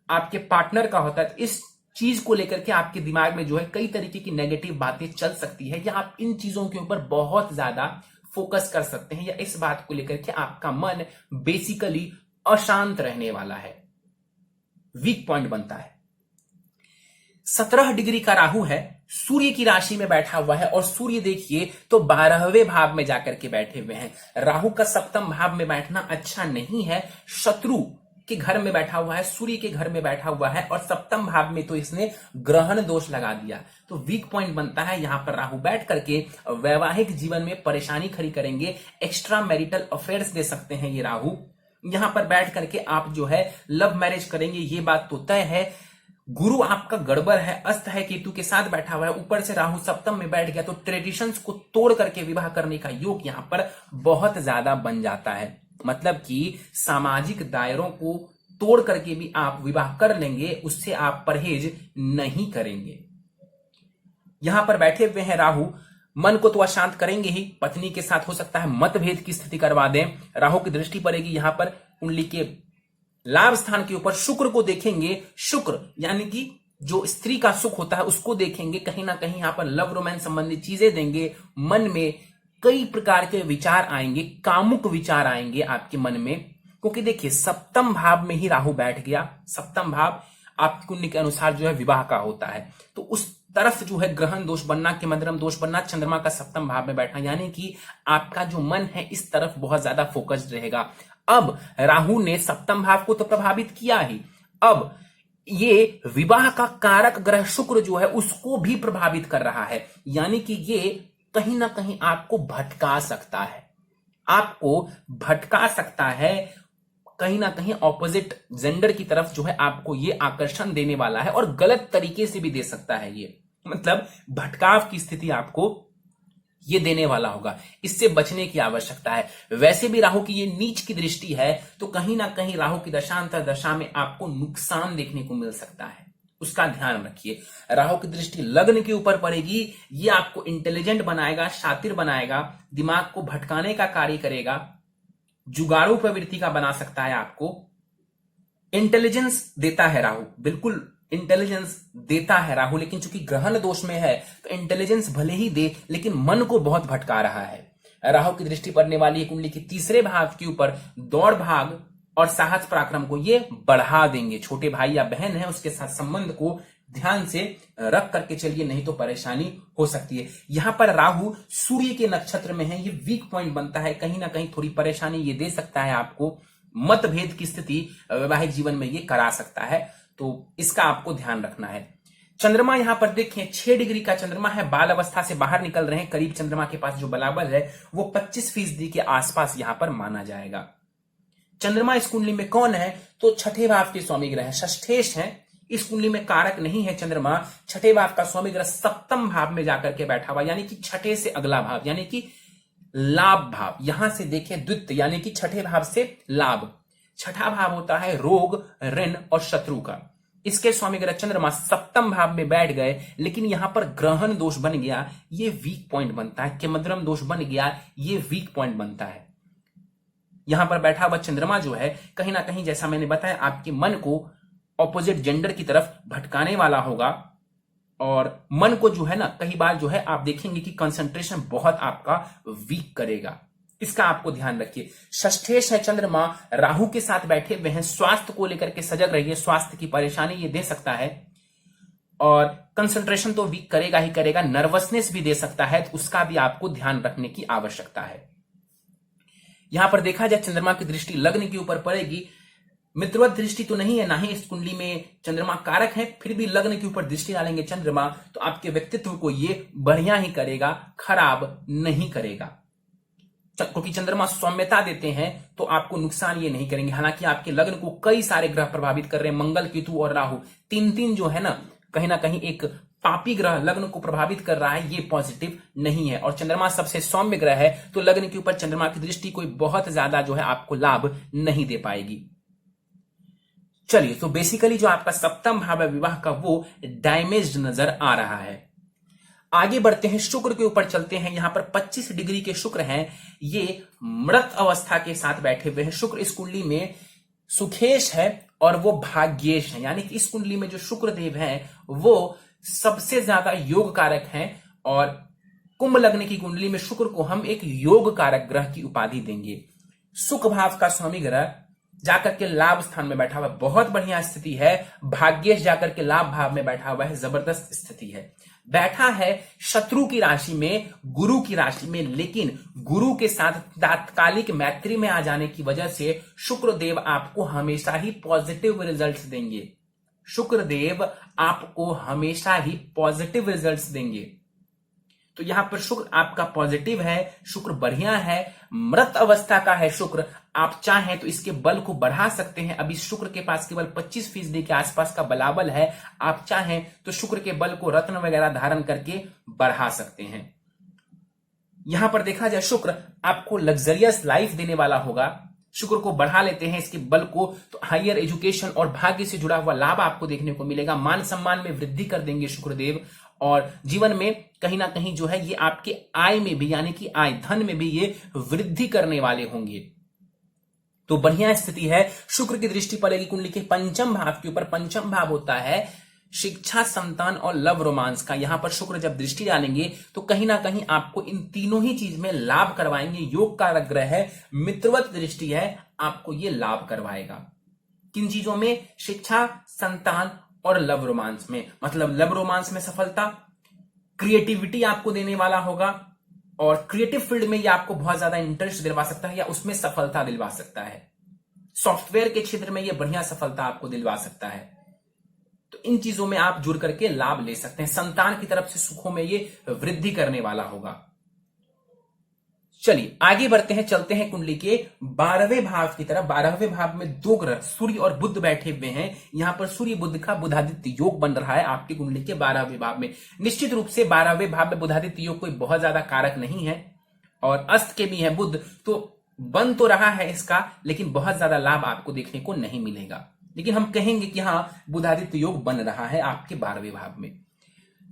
आपके पार्टनर का होता है। इस चीज को लेकर के आपके दिमाग में जो है कई तरीके की नेगेटिव बातें चल सकती है, या आप इन चीजों के ऊपर बहुत ज्यादा फोकस कर सकते हैं, या इस बात को लेकर के आपका मन बेसिकली अशांत रहने वाला है, वीक पॉइंट बनता है। 17 डिग्री का राहु है, सूर्य की राशि में बैठा हुआ है और सूर्य देखिए तो 12वें भाव में जाकर के बैठे हुए हैं। राहु का सप्तम भाव में बैठना अच्छा नहीं है, शत्रु के घर में बैठा हुआ है, सूर्य के घर में बैठा हुआ है और सप्तम भाव में तो इसने ग्रहण दोष लगा दिया। तो वीक पॉइंट बनता है यहां पर राहु बैठ करके वैवाहिक जीवन में परेशानी खड़ी करेंगे, एक्स्ट्रा मैरिटल अफेयर्स दे सकते हैं ये राहु। यहां पर बैठ करके आप जो है लव मैरिज करेंगे, ये बात तो तय है। गुरु आपका गड़बड़ है, अस्त है, केतु के साथ बैठा हुआ है, ऊपर से राहु सप्तम में बैठ गया, तो ट्रेडिशंस को तोड़ करके विवाह करने का योग यहां पर बहुत ज्यादा बन जाता है। मतलब कि सामाजिक दायरों को तोड़ करके भी आप विवाह कर लेंगे, उससे आप परहेज नहीं करेंगे। यहां पर बैठे हुए हैं राहु, मन को तो अशांत करेंगे ही, पत्नी के साथ हो सकता है मतभेद की स्थिति करवा दें। राहु की दृष्टि पड़ेगी यहां पर कुंडली के लाभ स्थान के ऊपर, शुक्र को देखेंगे। शुक्र यानी कि जो स्त्री का सुख होता है उसको देखेंगे, कहीं ना कहीं यहां पर लव रोमांस संबंधी चीजें देंगे। मन में कई प्रकार के विचार आएंगे, कामुक विचार आएंगे आपके मन में, क्योंकि देखिए सप्तम भाव में ही राहु बैठ गया। सप्तम भाव आपकी कुंडली के अनुसार जो है विवाह का होता है, तो उस तरफ जो है ग्रहण दोष बनना, केमद्रम दोष बनना, चंद्रमा का सप्तम भाव में बैठना, यानी कि आपका जो मन है इस तरफ बहुत ज्यादा फोकस्ड रहेगा। अब राहु ने सप्तम भाव को तो प्रभावित किया ही, अब ये विवाह का कारक ग्रह शुक्र जो है उसको भी प्रभावित कर रहा है, यानी कि ये कहीं ना कहीं आपको भटका सकता है, आपको भटका सकता है, कहीं ना कहीं ऑपोजिट जेंडर की तरफ जो है आपको ये आकर्षण देने वाला है और गलत तरीके से भी दे सकता है। ये मतलब भटकाव की स्थिति आपको ये देने वाला होगा, इससे बचने की आवश्यकता है। वैसे भी राहु की ये नीच की दृष्टि है, तो कहीं ना कहीं राहु की दशांतर दशा में आपको नुकसान देखने को मिल सकता है, उसका ध्यान रखिए। राहु की दृष्टि लग्न के ऊपर पड़ेगी, ये आपको इंटेलिजेंट बनाएगा, शातिर बनाएगा, दिमाग को भटकाने का कार्य करेगा, जुगाड़ू प्रवृत्ति का बना सकता है आपको। इंटेलिजेंस देता है राहु, बिल्कुल इंटेलिजेंस देता है राहु, लेकिन चूंकि ग्रहण दोष में है तो इंटेलिजेंस भले ही दे लेकिन मन को बहुत भटका रहा है। राहु की दृष्टि पड़ने वाली कुंडली के तीसरे भाव के ऊपर दौड़ भाग और साहस पराक्रम को ये बढ़ा देंगे। छोटे भाई या बहन है उसके साथ संबंध को ध्यान से रख करके चलिए, नहीं तो परेशानी हो सकती है। यहां पर राहु सूर्य के नक्षत्र में है, ये वीक पॉइंट बनता है, कहीं ना कहीं थोड़ी परेशानी ये दे सकता है आपको, मतभेद की स्थिति वैवाहिक जीवन में ये करा सकता है, तो इसका आपको ध्यान रखना है। चंद्रमा यहां पर देखें 6 डिग्री का चंद्रमा है, बाल अवस्था से बाहर निकल रहे हैं, करीब चंद्रमा के पास जो बलाबल है वो 25% के आसपास यहां पर माना जाएगा। चंद्रमा इस कुंडली में कौन है, तो छठे भाव के स्वामी ग्रह है, षष्ठेश है, इस कुंडली में कारक नहीं है चंद्रमा। छठे भाव का स्वामी ग्रह सप्तम भाव में जाकर के बैठा हुआ, यानी कि छठे से अगला भाव, यानी कि लाभ भाव। यहां से देखें द्वितीय, यानी कि छठे भाव से लाभ। छठा भाव होता है रोग, ऋण और शत्रु का। इसके स्वामी ग्रह चंद्रमा सप्तम भाव में बैठ गए, लेकिन यहां पर ग्रहण दोष बन गया, ये वीक पॉइंट बनता है। केमद्रम दोष बन गया, ये वीक पॉइंट बनता है। यहां पर बैठा हुआ चंद्रमा जो है कहीं ना कहीं, जैसा मैंने बताया, आपके मन को ऑपोजिट जेंडर की तरफ भटकाने वाला होगा और मन को जो है ना, कई बार जो है आप देखेंगे कि कंसंट्रेशन बहुत आपका वीक करेगा, इसका आपको ध्यान रखिए। षष्ठेश है चंद्रमा, राहु के साथ बैठे हुए हैं, स्वास्थ्य को लेकर के सजग रहिए, स्वास्थ्य की परेशानी ये दे सकता है और कंसंट्रेशन तो वीक करेगा ही करेगा, नर्वसनेस भी दे सकता है, तो उसका भी आपको ध्यान रखने की आवश्यकता है। यहां पर देखा जाए चंद्रमा की दृष्टि लग्न के ऊपर पड़ेगी, मित्रवत दृष्टि तो नहीं है, ना ही इस कुंडली में चंद्रमा कारक है, फिर भी लग्न के ऊपर दृष्टि डालेंगे चंद्रमा तो आपके व्यक्तित्व को ये बढ़िया ही करेगा, खराब नहीं करेगा, क्योंकि चंद्रमा सौम्यता देते हैं तो आपको नुकसान ये नहीं करेंगे। हालांकि आपके लग्न को कई सारे ग्रह प्रभावित कर रहे हैं, मंगल, केतु और राहु, तीन जो है ना, कहीं ना कहीं एक पापी ग्रह लग्न को प्रभावित कर रहा है, ये पॉजिटिव नहीं है। और चंद्रमा सबसे सौम्य ग्रह है, तो लग्न के ऊपर चंद्रमा की दृष्टि कोई बहुत ज्यादा जो है आपको लाभ नहीं दे पाएगी। चलिए, तो बेसिकली जो आपका सप्तम भाव है विवाह का, वो डैमेज नजर आ रहा है। आगे बढ़ते हैं, शुक्र के ऊपर चलते हैं। यहां पर 25 डिग्री के शुक्र हैं, ये मृत अवस्था के साथ बैठे हुए हैं। शुक्र इस कुंडली में सुखेश है और वो भाग्येश है, यानी कि इस कुंडली में जो शुक्र देव हैं वो सबसे ज्यादा योग कारक हैं और कुंभ लग्न की कुंडली में शुक्र को हम एक योग कारक ग्रह की उपाधि देंगे। सुख भाव का स्वामी ग्रह जाकर के लाभ स्थान में बैठा हुआ है, बहुत बढ़िया स्थिति है। भाग्येश जाकर के लाभ भाव में बैठा हुआ है, जबरदस्त स्थिति है। बैठा है शत्रु की राशि में, गुरु की राशि में, लेकिन गुरु के साथ तात्कालिक मैत्री में आ जाने की वजह से शुक्रदेव आपको हमेशा ही पॉजिटिव रिजल्ट्स देंगे। शुक्रदेव आपको हमेशा ही पॉजिटिव रिजल्ट्स देंगे। तो यहां पर शुक्र आपका पॉजिटिव है, शुक्र बढ़िया है, मृत अवस्था का है शुक्र। आप चाहें तो इसके बल को बढ़ा सकते हैं। अभी शुक्र के पास केवल 25% के आसपास का बलाबल है। आप चाहें तो शुक्र के बल को रत्न वगैरह धारण करके बढ़ा सकते हैं। यहां पर देखा जाए शुक्र आपको लग्जरियस लाइफ देने वाला होगा। शुक्र को बढ़ा लेते हैं इसके बल को तो हायर एजुकेशन और भाग्य से जुड़ा हुआ लाभ आपको देखने को मिलेगा। मान सम्मान में वृद्धि कर देंगे शुक्रदेव, और जीवन में कहीं ना कहीं जो है ये आपके आय में भी, यानी कि आय धन में भी ये वृद्धि करने वाले होंगे। तो बढ़िया स्थिति है। शुक्र की दृष्टि पड़ेगी कुंडली के पंचम भाव के ऊपर। पंचम भाव होता है शिक्षा, संतान और लव रोमांस का। यहां पर शुक्र जब दृष्टि डालेंगे तो कहीं ना कहीं आपको इन तीनों ही चीज में लाभ करवाएंगे। योग का ग्रह है, मित्रवत दृष्टि है, आपको ये लाभ करवाएगा। किन चीजों में? शिक्षा, संतान और लव रोमांस में। मतलब लव रोमांस में सफलता, क्रिएटिविटी आपको देने वाला होगा, और क्रिएटिव फील्ड में ये आपको बहुत ज्यादा इंटरेस्ट दिलवा सकता है या उसमें सफलता दिलवा सकता है। सॉफ्टवेयर के क्षेत्र में ये बढ़िया सफलता आपको दिलवा सकता है। तो इन चीजों में आप जुड़ करके लाभ ले सकते हैं। संतान की तरफ से सुखों में ये वृद्धि करने वाला होगा। चलिए आगे बढ़ते हैं, चलते हैं कुंडली के 12वें भाव की तरफ। 12वें भाव में दो ग्रह सूर्य और बुध बैठे हुए हैं। यहां पर सूर्य बुध का बुधादित्य योग बन रहा है आपकी कुंडली के 12वें भाव में। निश्चित रूप से 12वें भाव में बुधादित्य योग कोई बहुत ज्यादा कारक नहीं है, और अस्त के भी है बुध, तो बन तो रहा है इसका, लेकिन बहुत ज्यादा लाभ आपको देखने को नहीं मिलेगा। लेकिन हम कहेंगे कि हाँ, बुधादित्य योग बन रहा है आपके 12वें भाव में।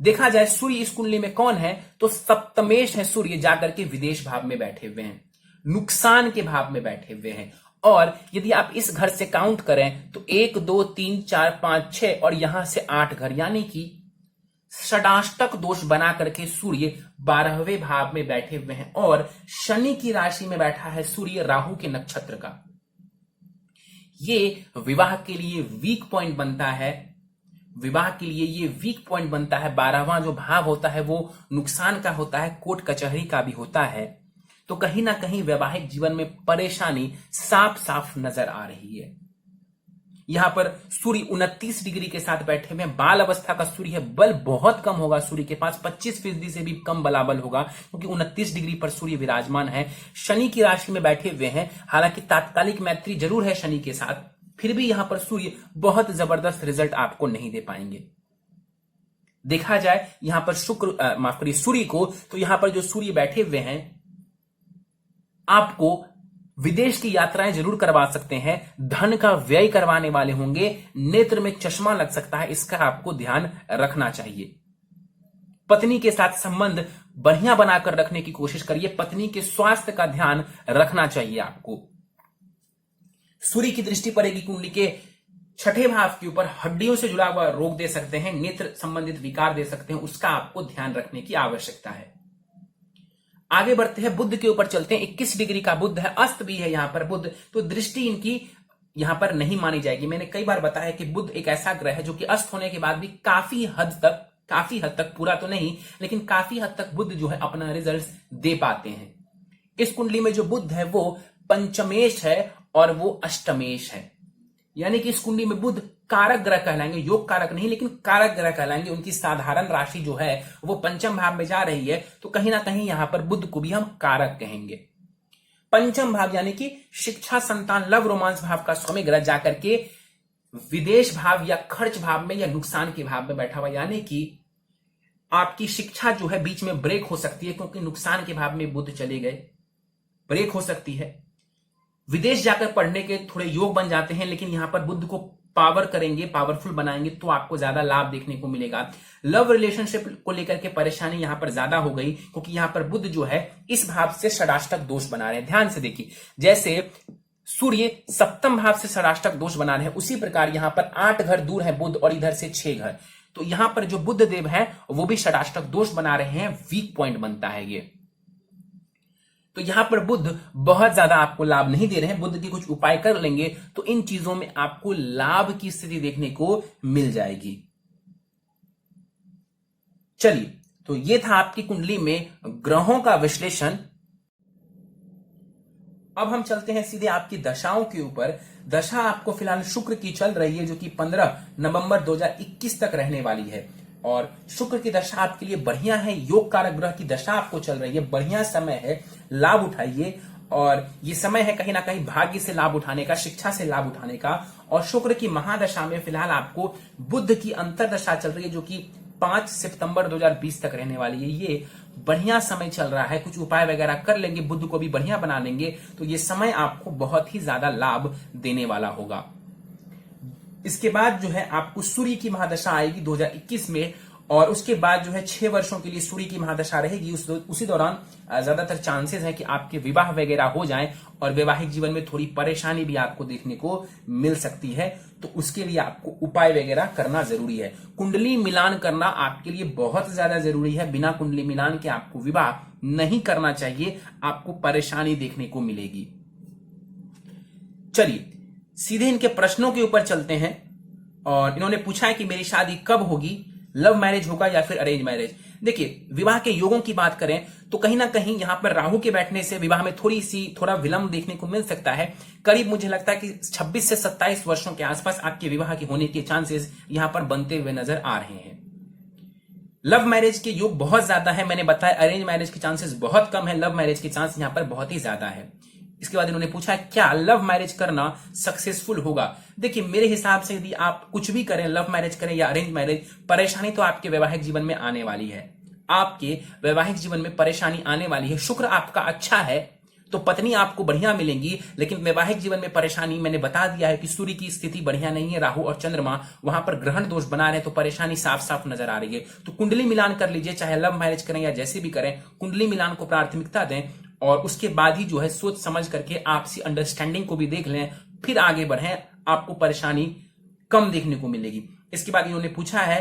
देखा जाए सूर्य इस कुंडली में कौन है, तो सप्तमेश है। सूर्य जाकर के विदेश भाव में बैठे हुए हैं, नुकसान के भाव में बैठे हुए हैं। और यदि आप इस घर से काउंट करें तो 1 2 3 4 5 6 और यहां से 8 घर, यानी कि षडाष्टक दोष बना करके सूर्य 12वें भाव में बैठे हुए हैं। और शनि की राशि में बैठा है सूर्य राहु के नक्षत्र का। ये विवाह के लिए वीक पॉइंट बनता है। विवाह के लिए ये वीक पॉइंट बनता है। 12वां जो भाव होता है वो नुकसान का होता है, कोर्ट कचहरी का भी होता है। तो कहीं ना कहीं वैवाहिक जीवन में परेशानी साफ साफ नजर आ रही है। यहां पर सूर्य 29 डिग्री के साथ बैठे हुए हैं। बाल अवस्था का सूर्य है, बल बहुत कम होगा सूर्य के पास, 25% से भी कम बलाबल होगा, क्योंकि 29 डिग्री पर सूर्य विराजमान है। शनि की राशि में बैठे हुए हैं। हालांकि तात्कालिक मैत्री जरूर है शनि के साथ, फिर भी यहां पर सूर्य बहुत जबरदस्त रिजल्ट आपको नहीं दे पाएंगे। देखा जाए यहां पर सूर्य को, तो यहां पर जो सूर्य बैठे हुए हैं आपको विदेश की यात्राएं जरूर करवा सकते हैं, धन का व्यय करवाने वाले होंगे, नेत्र में चश्मा लग सकता है, इसका आपको ध्यान रखना चाहिए। पत्नी के साथ संबंध बढ़िया बनाकर रखने की कोशिश करिए। पत्नी के स्वास्थ्य का ध्यान रखना चाहिए आपको। सूर्य की दृष्टि पड़ेगी कुंडली के 6ठे भाव के ऊपर। हड्डियों से जुड़ा हुआ रोग दे सकते हैं, नेत्र संबंधित विकार दे सकते हैं, उसका आपको ध्यान रखने की आवश्यकता है। आगे बढ़ते हैं, बुध के ऊपर चलते हैं। 21 डिग्री का बुध है, अस्त भी है यहां पर बुध, तो दृष्टि इनकी यहां पर नहीं मानी जाएगी। मैंने कई बार बताया कि बुध एक ऐसा ग्रह है जो कि अस्त होने के बाद भी काफी हद तक, पूरा तो नहीं लेकिन काफी हद तक बुध जो है अपना रिजल्ट दे पाते हैं। इस कुंडली में जो बुध है वो पंचमेश है और वो अष्टमेश है, यानी कि इस कुंडली में बुध कारक ग्रह कहलाएंगे, योग कारक नहीं लेकिन कारक ग्रह कहलाएंगे। उनकी साधारण राशि जो है वो पंचम भाव में जा रही है, तो कहीं ना कहीं यहां पर बुध को भी हम कारक कहेंगे। पंचम भाव यानी कि शिक्षा, संतान, लव रोमांस भाव का स्वामी ग्रह जाकर के विदेश भाव या खर्च भाव में या नुकसान के भाव में बैठा हुआ, यानी कि आपकी शिक्षा जो है बीच में ब्रेक हो सकती है, क्योंकि नुकसान के भाव में बुध चले गए, ब्रेक हो सकती है। विदेश जाकर पढ़ने के थोड़े योग बन जाते हैं, लेकिन यहां पर बुध को पावर करेंगे, पावरफुल बनाएंगे, तो आपको ज्यादा लाभ देखने को मिलेगा। लव रिलेशनशिप को लेकर के परेशानी यहां पर ज्यादा हो गई, क्योंकि यहां पर बुध जो है इस भाव से षडाष्टक दोष बना रहे हैं। ध्यान से देखिए, जैसे सूर्य सप्तम भाव से षडाष्टक दोष बना रहे हैं, उसी प्रकार यहां पर 8 घर दूर है बुध और इधर से 6 घर, तो यहां पर जो बुध देव है वो भी षडाष्टक दोष बना रहे हैं, वीक पॉइंट बनता है ये। तो यहां पर बुध बहुत ज्यादा आपको लाभ नहीं दे रहे हैं। बुध की कुछ उपाय कर लेंगे तो इन चीजों में आपको लाभ की स्थिति देखने को मिल जाएगी। चलिए, तो ये था आपकी कुंडली में ग्रहों का विश्लेषण। अब हम चलते हैं सीधे आपकी दशाओं के ऊपर। दशा आपको फिलहाल शुक्र की चल रही है, जो कि 15 नवंबर 2021 तक रहने वाली है। और शुक्र की दशा आपके लिए बढ़िया है, योग कारक ग्रह की दशा आपको चल रही है, बढ़िया समय है, लाभ उठाइए। और ये समय है कहीं ना कहीं भाग्य से लाभ उठाने का, शिक्षा से लाभ उठाने का। और शुक्र की महादशा में फिलहाल आपको बुध की अंतरदशा चल रही है, जो कि 5 सितंबर 2020 तक रहने वाली है। ये बढ़िया समय चल रहा है, कुछ उपाय वगैरह कर लेंगे, बुध को भी बढ़िया बना लेंगे, तो ये समय आपको बहुत ही ज्यादा लाभ देने वाला होगा। इसके बाद जो है आपको सूर्य की महादशा आएगी 2021 में, और उसके बाद जो है 6 वर्षों के लिए सूर्य की महादशा रहेगी। उसी दौरान ज्यादातर चांसेस है कि आपके विवाह वगैरह हो जाएं, और वैवाहिक जीवन में थोड़ी परेशानी भी आपको देखने को मिल सकती है। तो उसके लिए आपको उपाय वगैरह करना जरूरी है। कुंडली मिलान करना आपके लिए बहुत ज्यादा जरूरी है। बिना कुंडली मिलान के आपको विवाह नहीं करना चाहिए, आपको परेशानी देखने को मिलेगी। चलिए सीधे इनके प्रश्नों के ऊपर चलते हैं। और इन्होंने पूछा है कि मेरी शादी कब होगी, लव मैरिज होगा या फिर अरेंज मैरिज। देखिए, विवाह के योगों की बात करें तो कहीं ना कहीं यहां पर राहु के बैठने से विवाह में थोड़ा विलंब देखने को मिल सकता है। करीब मुझे लगता है कि 26 से 27 वर्षों के आसपास आपके विवाह के होने के चांसेस यहां पर बनते हुए नजर आ रहे हैं। लव मैरिज के योग बहुत ज्यादा है, मैंने बताया अरेंज मैरिज के चांसेस बहुत कम है, लव मैरिज के चांस यहां पर बहुत ही ज्यादा है। इसके बाद इन्होंने पूछा है क्या लव मैरिज करना सक्सेसफुल होगा। देखिए, मेरे हिसाब से यदि आप कुछ भी करें, लव मैरिज करें या अरेंज मैरिज, परेशानी तो आपके वैवाहिक जीवन में आने वाली है। आपके वैवाहिक जीवन में परेशानी आने वाली है। शुक्र आपका अच्छा है तो पत्नी आपको बढ़िया मिलेंगी, लेकिन वैवाहिक जीवन में परेशानी मैंने बता दिया है कि सूर्य की स्थिति बढ़िया नहीं है, राहु और चंद्रमा वहां पर ग्रहण दोष बना रहे हैं, तो परेशानी साफ साफ नजर आ रही है। तो कुंडली मिलान कर लीजिए, चाहे लव मैरिज करें या जैसे भी करें, कुंडली मिलान को प्राथमिकता दें, और उसके बाद ही जो है सोच समझ करके आपसी अंडरस्टैंडिंग को भी देख लें, फिर आगे बढ़ें, आपको परेशानी कम देखने को मिलेगी। इसके बाद इन्होंने पूछा है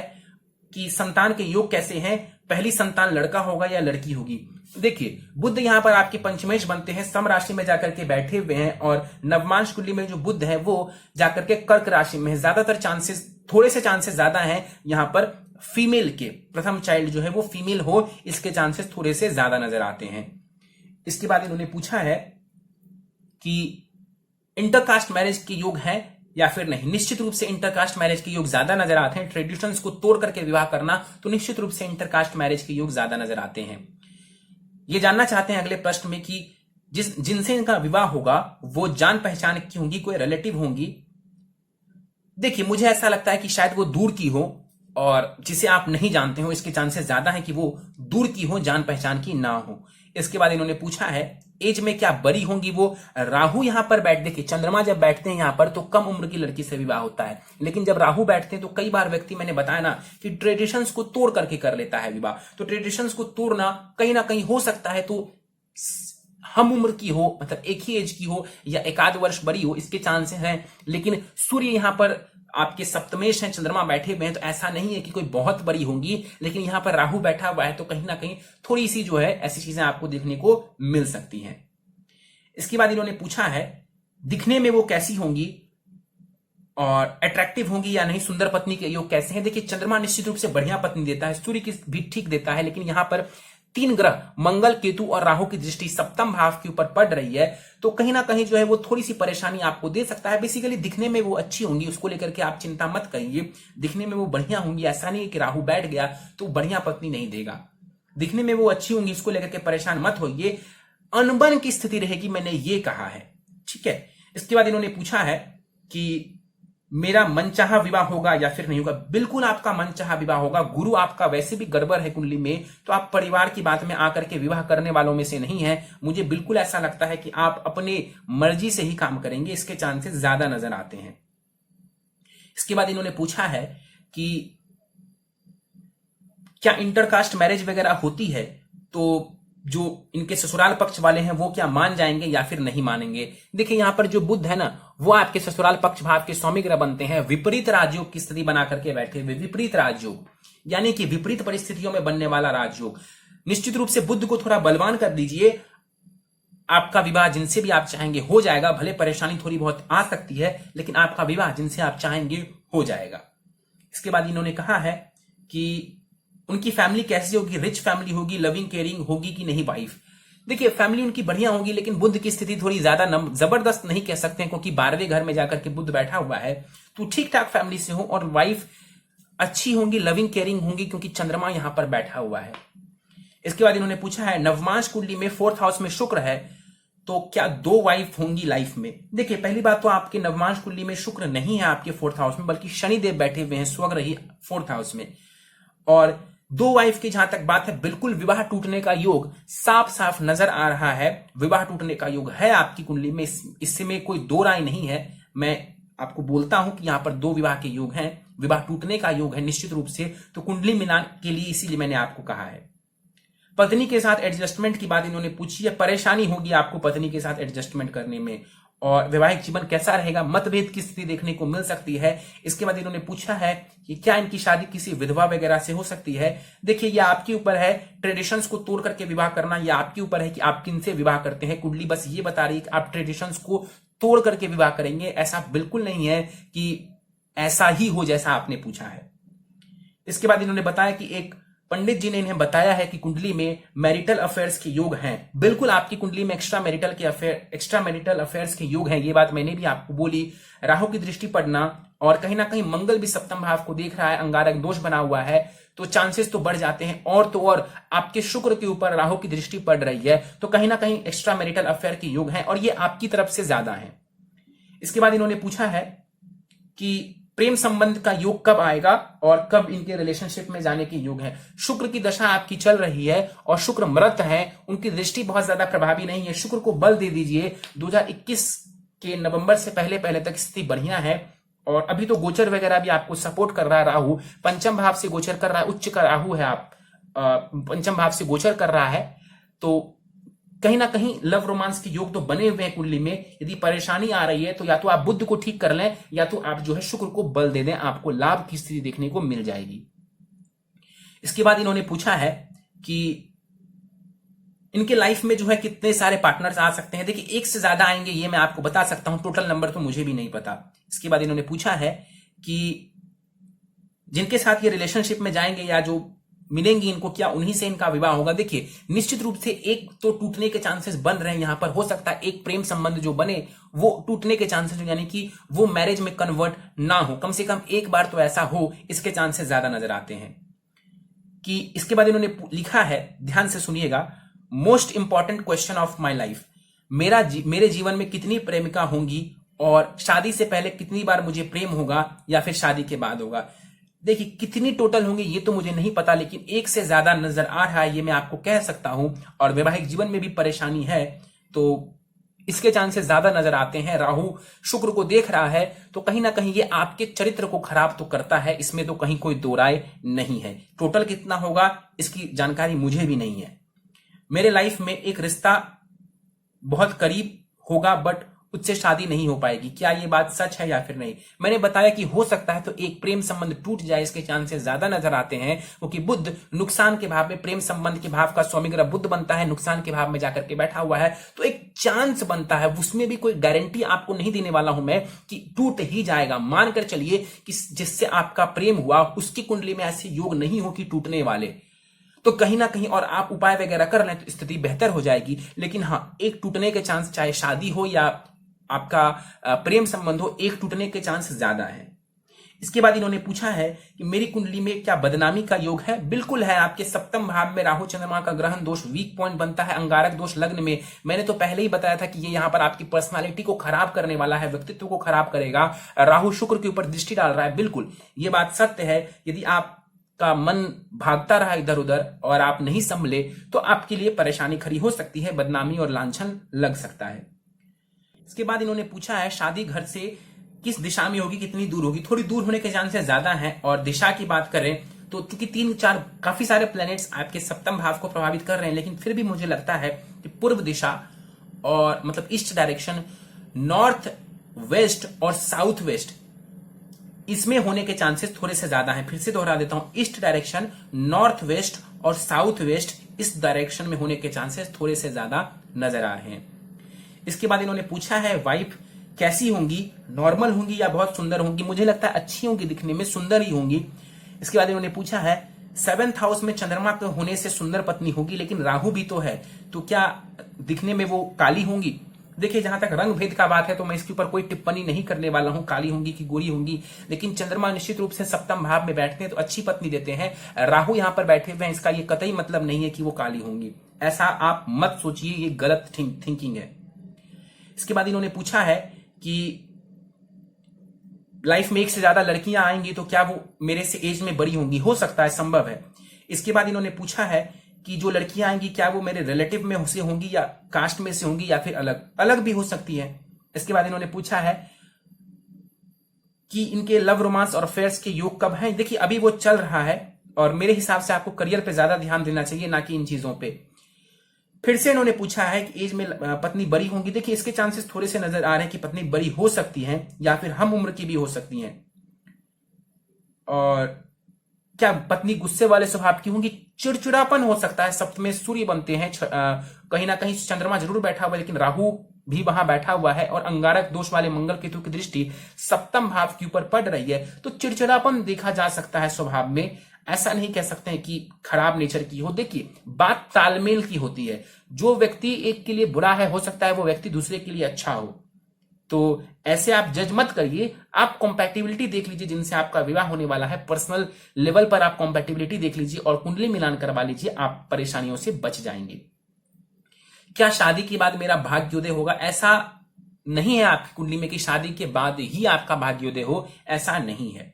कि संतान के योग कैसे हैं, पहली संतान लड़का होगा या लड़की होगी। देखिए, बुध यहां पर आपके पंचमेश बनते हैं, सम राशि में जाकर के बैठे हुए हैं, और नवमांश कुंडली में जो बुध है वो जाकर के कर्क राशि में है। ज्यादातर चांसेस, थोड़े से चांसेस ज्यादा हैं यहां पर फीमेल के, प्रथम चाइल्ड जो है वो फीमेल हो, इसके चांसेस थोड़े से ज्यादा नजर आते हैं। इसके बाद इन्होंने पूछा है कि इंटरकास्ट मैरिज के योग है या फिर नहीं। निश्चित रूप से इंटरकास्ट मैरिज के योग ज्यादा नजर आते हैं। ट्रेडिशंस को तोड़ करके विवाह करना, तो निश्चित रूप से इंटरकास्ट मैरिज के योग ज्यादा नजर आते हैं। ये जानना चाहते हैं अगले प्रश्न में कि जिनसे इनका विवाह होगा वो जान पहचान की होंगी, कोई रिलेटिव होंगी। देखिए, मुझे ऐसा लगता है कि शायद वो दूर की हो, और जिसे आप नहीं जानते हो, इसके चांसेस ज्यादा है कि वो दूर की हो, जान पहचान की ना हो। इसके बाद इन्होंने पूछा है एज में क्या बड़ी होंगी वो। राहु यहां पर बैठ, देखिए चंद्रमा जब बैठते हैं यहां पर तो कम उम्र की लड़की से विवाह होता है, लेकिन जब राहु बैठते हैं तो कई बार व्यक्ति, मैंने बताया ना कि ट्रेडिशंस को तोड़ करके कर लेता है विवाह। तो ट्रेडिशंस को तोड़ना कहीं ना कहीं हो सकता है तो हम उम्र की हो, मतलब एक ही एज की हो या एक आध वर्ष बड़ी हो, इसके चांसेस हैं। लेकिन सूर्य यहां पर आपके सप्तमेश हैं, चंद्रमा बैठे हुए हैं, तो ऐसा नहीं है कि कोई बहुत बड़ी होंगी, लेकिन यहां पर राहु बैठा हुआ है तो कहीं ना कहीं थोड़ी सी जो है ऐसी चीजें आपको देखने को मिल सकती हैं। इसके बाद इन्होंने पूछा है दिखने में वो कैसी होंगी और अट्रैक्टिव होंगी या नहीं, सुंदर पत्नी के योग कैसे हैं। देखिए, चंद्रमा निश्चित रूप से बढ़िया पत्नी देता है, सूर्य की भी ठीक देता है, लेकिन यहां पर 3 ग्रह मंगल, केतु और राहु की दृष्टि सप्तम भाव के ऊपर पड़ रही है, तो कहीं ना कहीं जो है वो थोड़ी सी परेशानी आपको दे सकता है। बेसिकली दिखने में वो अच्छी होंगी, उसको लेकर के आप चिंता मत करिए, दिखने में वो बढ़िया होंगी। ऐसा नहीं है कि राहु बैठ गया तो बढ़िया पत्नी नहीं देगा, दिखने में वो अच्छी होंगी, इसको लेकर के परेशान मत होइए। अनबन की स्थिति रहेगी, मैंने ये कहा है, ठीक है। इसके बाद इन्होंने पूछा है कि मेरा मनचाहा विवाह होगा या फिर नहीं होगा। बिल्कुल आपका मनचाहा विवाह होगा। गुरु आपका वैसे भी गड़बड़ है कुंडली में, तो आप परिवार की बात में आकर के विवाह करने वालों में से नहीं है। मुझे बिल्कुल ऐसा लगता है कि आप अपने मर्जी से ही काम करेंगे, इसके चांसेस ज्यादा नजर आते हैं। इसके बाद इन्होंने पूछा है कि क्या इंटरकास्ट मैरिज वगैरह होती है, तो जो इनके ससुराल पक्ष वाले हैं वो क्या मान जाएंगे या फिर नहीं मानेंगे। देखिए, यहां पर जो बुध है ना, वो आपके ससुराल पक्ष भाव के स्वामी ग्रह बनते हैं, विपरीत राजयोग की स्थिति बना करके बैठे हुए। विपरीत राजयोग यानी कि विपरीत परिस्थितियों में बनने वाला राजयोग। निश्चित रूप से बुध को थोड़ा बलवान कर दीजिए, आपका विवाह जिनसे भी आप चाहेंगे हो जाएगा। भले परेशानी थोड़ी बहुत आ सकती है, लेकिन आपका विवाह जिनसे आप चाहेंगे हो जाएगा। इसके बाद इन्होंने कहा है कि उनकी फैमिली कैसी होगी, रिच फैमिली होगी, लविंग केयरिंग होगी कि नहीं वाइफ। देखिए फैमिली उनकी बढ़िया होगी, लेकिन बुध की स्थिति थोड़ी ज्यादा जबरदस्त नहीं कह सकते हैं, क्योंकि 12वें घर में जाकर के बुध बैठा हुआ है। तो ठीक ठाक फैमिली से हो और वाइफ अच्छी होंगी, लविंग केयरिंग होंगी, क्योंकि चंद्रमा यहां पर बैठा हुआ है। इसके बाद इन्होंने पूछा है नवमांश कुंडली में 4th हाउस में शुक्र है, तो क्या 2 वाइफ होंगी लाइफ में। देखिए पहली बात तो आपके नवमांश कुंडली में शुक्र नहीं है आपके 4th हाउस में, बल्कि शनिदेव बैठे हुए हैं स्वग्रही 4th हाउस में। और 2 वाइफ की जहां तक बात है, बिल्कुल विवाह टूटने का योग साफ साफ नजर आ रहा है। विवाह टूटने का योग है आपकी कुंडली में, इसमें कोई दो राय नहीं है। मैं आपको बोलता हूं कि यहां पर 2 विवाह के योग हैं, विवाह टूटने का योग है निश्चित रूप से। तो कुंडली मिलान के लिए इसीलिए मैंने आपको कहा है। पत्नी के साथ एडजस्टमेंट की बात इन्होंने पूछी है, परेशानी होगी आपको पत्नी के साथ एडजस्टमेंट करने में। और वैवाहिक जीवन कैसा रहेगा, मतभेद की स्थिति देखने को मिल सकती है। इसके बाद इन्होंने पूछा है कि क्या इनकी शादी किसी विधवा वगैरह से हो सकती है। देखिए ये आपके ऊपर है, ट्रेडिशंस को तोड़ करके विवाह करना, ये आपके ऊपर है कि आप किनसे विवाह करते हैं। कुंडली बस ये बता रही है कि आप ट्रेडिशंस को तोड़ करके विवाह करेंगे। ऐसा बिल्कुल नहीं है कि ऐसा ही हो जैसा आपने पूछा है। इसके बाद इन्होंने बताया कि एक पंडित जी ने इन्हें बताया है कि कुंडली में मैरिटल अफेयर्स के योग हैं। बिल्कुल आपकी कुंडली में एक्स्ट्रा मैरिटल अफेयर्स के योग हैं। ये बात मैंने भी आपको बोली। राहु की दृष्टि पड़ना और कहीं ना कहीं मंगल भी सप्तम भाव को देख रहा है, अंगारक दोष बना हुआ है, तो चांसेस तो बढ़ जाते हैं। और तो और आपके शुक्र के ऊपर राहु की दृष्टि पड़ रही है, तो कहीं ना कहीं एक्स्ट्रा मैरिटल अफेयर के योग हैं और ये आपकी तरफ से ज्यादा है। इसके बाद इन्होंने पूछा है कि प्रेम संबंध का योग कब आएगा और कब इनके रिलेशनशिप में जाने के योग है। शुक्र की दशा आपकी चल रही है और शुक्र मृत है, उनकी दृष्टि बहुत ज्यादा प्रभावी नहीं है। शुक्र को बल दे दीजिए। 2021 के नवंबर से पहले तक स्थिति बढ़िया है। और अभी तो गोचर वगैरह भी आपको सपोर्ट कर रहा है। राहु पंचम भाव से गोचर कर रहा है, उच्च का राहु है, आप पंचम भाव से गोचर कर रहा है। तो कहीं ना कहीं लव रोमांस के योग तो बने हुए हैं कुंडली में। यदि परेशानी आ रही है तो या तो आप बुध को ठीक कर लें, या तो आप जो है शुक्र को बल दे दें, आपको लाभ की स्थिति देखने को मिल जाएगी। इसके बाद इन्होंने पूछा है कि इनके लाइफ में जो है कितने सारे पार्टनर्स आ सकते हैं। देखिए एक से ज्यादा आएंगे ये मैं आपको बता सकता हूं, टोटल नंबर तो मुझे भी नहीं पता। इसके बाद इन्होंने पूछा है कि जिनके साथ ये रिलेशनशिप में जाएंगे या जो मिलेंगी इनको, क्या उन्हीं से इनका विवाह होगा। देखिए निश्चित रूप से एक तो टूटने के चांसेस बन रहे हैं यहां पर। हो सकता है एक प्रेम संबंध जो बने वो टूटने के चांसेस, यानी कि वो मैरिज में कन्वर्ट ना हो, कम से कम एक बार तो ऐसा हो, इसके चांसेस ज्यादा नजर आते हैं। कि इसके बाद इन्होंने लिखा है, ध्यान से सुनिएगा, most important question of my life. मेरे जीवन में कितनी प्रेमिका होंगी और शादी से पहले कितनी बार मुझे प्रेम होगा या फिर शादी के बाद होगा। देखिए कितनी टोटल होंगे ये तो मुझे नहीं पता, लेकिन एक से ज्यादा नजर आ रहा है ये मैं आपको कह सकता हूं। और वैवाहिक जीवन में भी परेशानी है तो इसके चांसेस ज्यादा नजर आते हैं। राहु शुक्र को देख रहा है तो कहीं ना कहीं ये आपके चरित्र को खराब तो करता है, इसमें तो कहीं कोई दो राय नहीं है। टोटल कितना होगा इसकी जानकारी मुझे भी नहीं है। मेरे लाइफ में एक रिश्ता बहुत करीब होगा बट उससे शादी नहीं हो पाएगी। क्या ये बात सच है या फिर नहीं। मैंने बताया कि हो सकता है तो एक प्रेम संबंध टूट जाए, इसके चांसेस ज्यादा नजर आते हैं, क्योंकि बुध नुकसान के भाव में, प्रेम संबंध के भाव का स्वामी ग्रह बुध बनता है, नुकसान के भाव में जाकर के बैठा हुआ है, तो एक चांस बनता है। उसमें भी कोई गारंटी आपको नहीं देने वाला हूं मैं कि टूट ही जाएगा। मानकर चलिए कि जिससे आपका प्रेम हुआ उसकी कुंडली में ऐसे योग नहीं हो कि टूटने वाले, तो कहीं ना कहीं और आप उपाय वगैरह कर लें तो स्थिति बेहतर हो जाएगी। लेकिन हाँ, एक टूटने के चांस, चाहे शादी हो या आपका प्रेम संबंध हो, एक टूटने के चांस ज्यादा है। इसके बाद इन्होंने पूछा है कि मेरी कुंडली में क्या बदनामी का योग है। बिल्कुल है। आपके सप्तम भाव में राहु चंद्रमा का ग्रहण दोष वीक पॉइंट बनता है, अंगारक दोष लग्न में। मैंने तो पहले ही बताया था कि ये यहां पर आपकी पर्सनालिटी को खराब करने वाला है, व्यक्तित्व को खराब करेगा। राहु शुक्र के ऊपर दृष्टि डाल रहा है। बिल्कुल ये बात सत्य है। यदि आप का मन भागता रहा इधर उधर और आप नहीं संभले तो आपके लिए परेशानी खड़ी हो सकती है, बदनामी और लांछन लग सकता है। इसके बाद इन्होंने पूछा है शादी घर से किस दिशा में होगी, कितनी दूर होगी। थोड़ी दूर होने के चांसेस ज्यादा हैं। और दिशा की बात करें तो चूंकि 3-4 काफी सारे प्लैनेट्स आपके सप्तम भाव को प्रभावित कर रहे हैं, लेकिन फिर भी मुझे लगता है कि पूर्व दिशा और मतलब ईस्ट डायरेक्शन, नॉर्थ वेस्ट और साउथ वेस्ट, इसमें होने के चांसेस थोड़े से ज्यादा हैं। फिर से दोहरा देता हूं, ईस्ट डायरेक्शन, नॉर्थ वेस्ट और साउथ वेस्ट, इस डायरेक्शन में होने के चांसेस थोड़े से ज्यादा नजर आ रहे हैं। इसके बाद इन्होंने पूछा है वाइफ कैसी होंगी, नॉर्मल होंगी या बहुत सुंदर होंगी। मुझे लगता है अच्छी होंगी, दिखने में सुंदर ही होंगी। इसके बाद इन्होंने पूछा है 7th हाउस में चंद्रमा के होने से सुंदर पत्नी होगी, लेकिन राहु भी तो है, तो क्या दिखने में वो काली होंगी। देखिए, जहां तक रंग भेद का बात है तो मैं इसके ऊपर कोई टिप्पणी नहीं करने वाला हूं, काली होंगी कि गोरी होंगी, लेकिन चंद्रमा निश्चित रूप से 7th भाव में बैठते हैं तो अच्छी पत्नी देते हैं। राहु यहां पर बैठे हुए हैं, इसका ये कतई मतलब नहीं है कि वो काली होंगी, ऐसा आप मत सोचिए, ये गलत थिंकिंग है। इसके बाद इन्होंने पूछा है कि लाइफ में एक से ज्यादा लड़कियां आएंगी तो क्या वो मेरे से एज में बड़ी होंगी, हो सकता है, संभव है। इसके बाद इन्होंने पूछा है कि जो लड़कियां आएंगी क्या वो मेरे रिलेटिव में से होंगी या कास्ट में से होंगी या फिर अलग अलग भी हो सकती है। इसके बाद इन्होंने पूछा है कि इनके लव रोमांस और अफेयर्स के योग कब हैं। देखिए, अभी वो चल रहा है और मेरे हिसाब से आपको करियर पे ज्यादा ध्यान देना चाहिए, ना कि इन चीजों पे। फिर से इन्होंने पूछा है कि एज में पत्नी बड़ी होंगी। देखिए, इसके चांसेस थोड़े से नजर आ रहे हैं कि पत्नी बड़ी हो सकती हैं या फिर हम उम्र की भी हो सकती हैं। और क्या पत्नी गुस्से वाले स्वभाव की होंगी, चिड़चिड़ापन हो सकता है। सप्तम सूर्य बनते हैं, कहीं ना कहीं चंद्रमा जरूर बैठा हुआ है, लेकिन राहु भी वहां बैठा हुआ है और अंगारक दोष वाले मंगल केतु की दृष्टि 7th भाव के ऊपर पड़ रही है, तो चिड़चिड़ापन देखा जा सकता है स्वभाव में। ऐसा नहीं कह सकते हैं कि खराब नेचर की हो। देखिए, बात तालमेल की होती है, जो व्यक्ति एक के लिए बुरा है हो सकता है वो व्यक्ति दूसरे के लिए अच्छा हो, तो ऐसे आप जज मत करिए। आप कॉम्पैटिबिलिटी देख लीजिए जिनसे आपका विवाह होने वाला है, पर्सनल लेवल पर आप कॉम्पैटिबिलिटी देख लीजिए और कुंडली मिलान करवा लीजिए, आप परेशानियों से बच जाएंगे। क्या शादी के बाद मेरा भाग्योदय होगा? ऐसा नहीं है आपकी कुंडली में कि शादी के बाद ही आपका भाग्योदय हो, ऐसा नहीं है।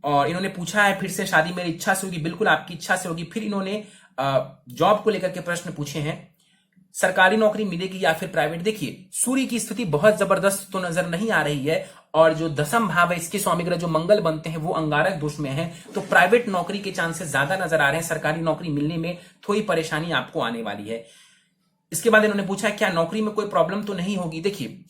और इन्होंने पूछा है फिर से शादी मेरी इच्छा से होगी, बिल्कुल आपकी इच्छा से होगी। फिर इन्होंने जॉब को लेकर के प्रश्न पूछे हैं, सरकारी नौकरी मिलेगी या फिर प्राइवेट। देखिए, सूर्य की स्थिति बहुत जबरदस्त तो नजर नहीं आ रही है और जो 10th भाव है इसके स्वामी ग्रह जो मंगल बनते हैं वो अंगारक दोष में है, तो प्राइवेट नौकरी के चांसेस ज्यादा नजर आ रहे हैं। सरकारी नौकरी मिलने में थोड़ी परेशानी आपको आने वाली है। इसके बाद इन्होंने पूछा क्या नौकरी में कोई प्रॉब्लम तो नहीं होगी। देखिए,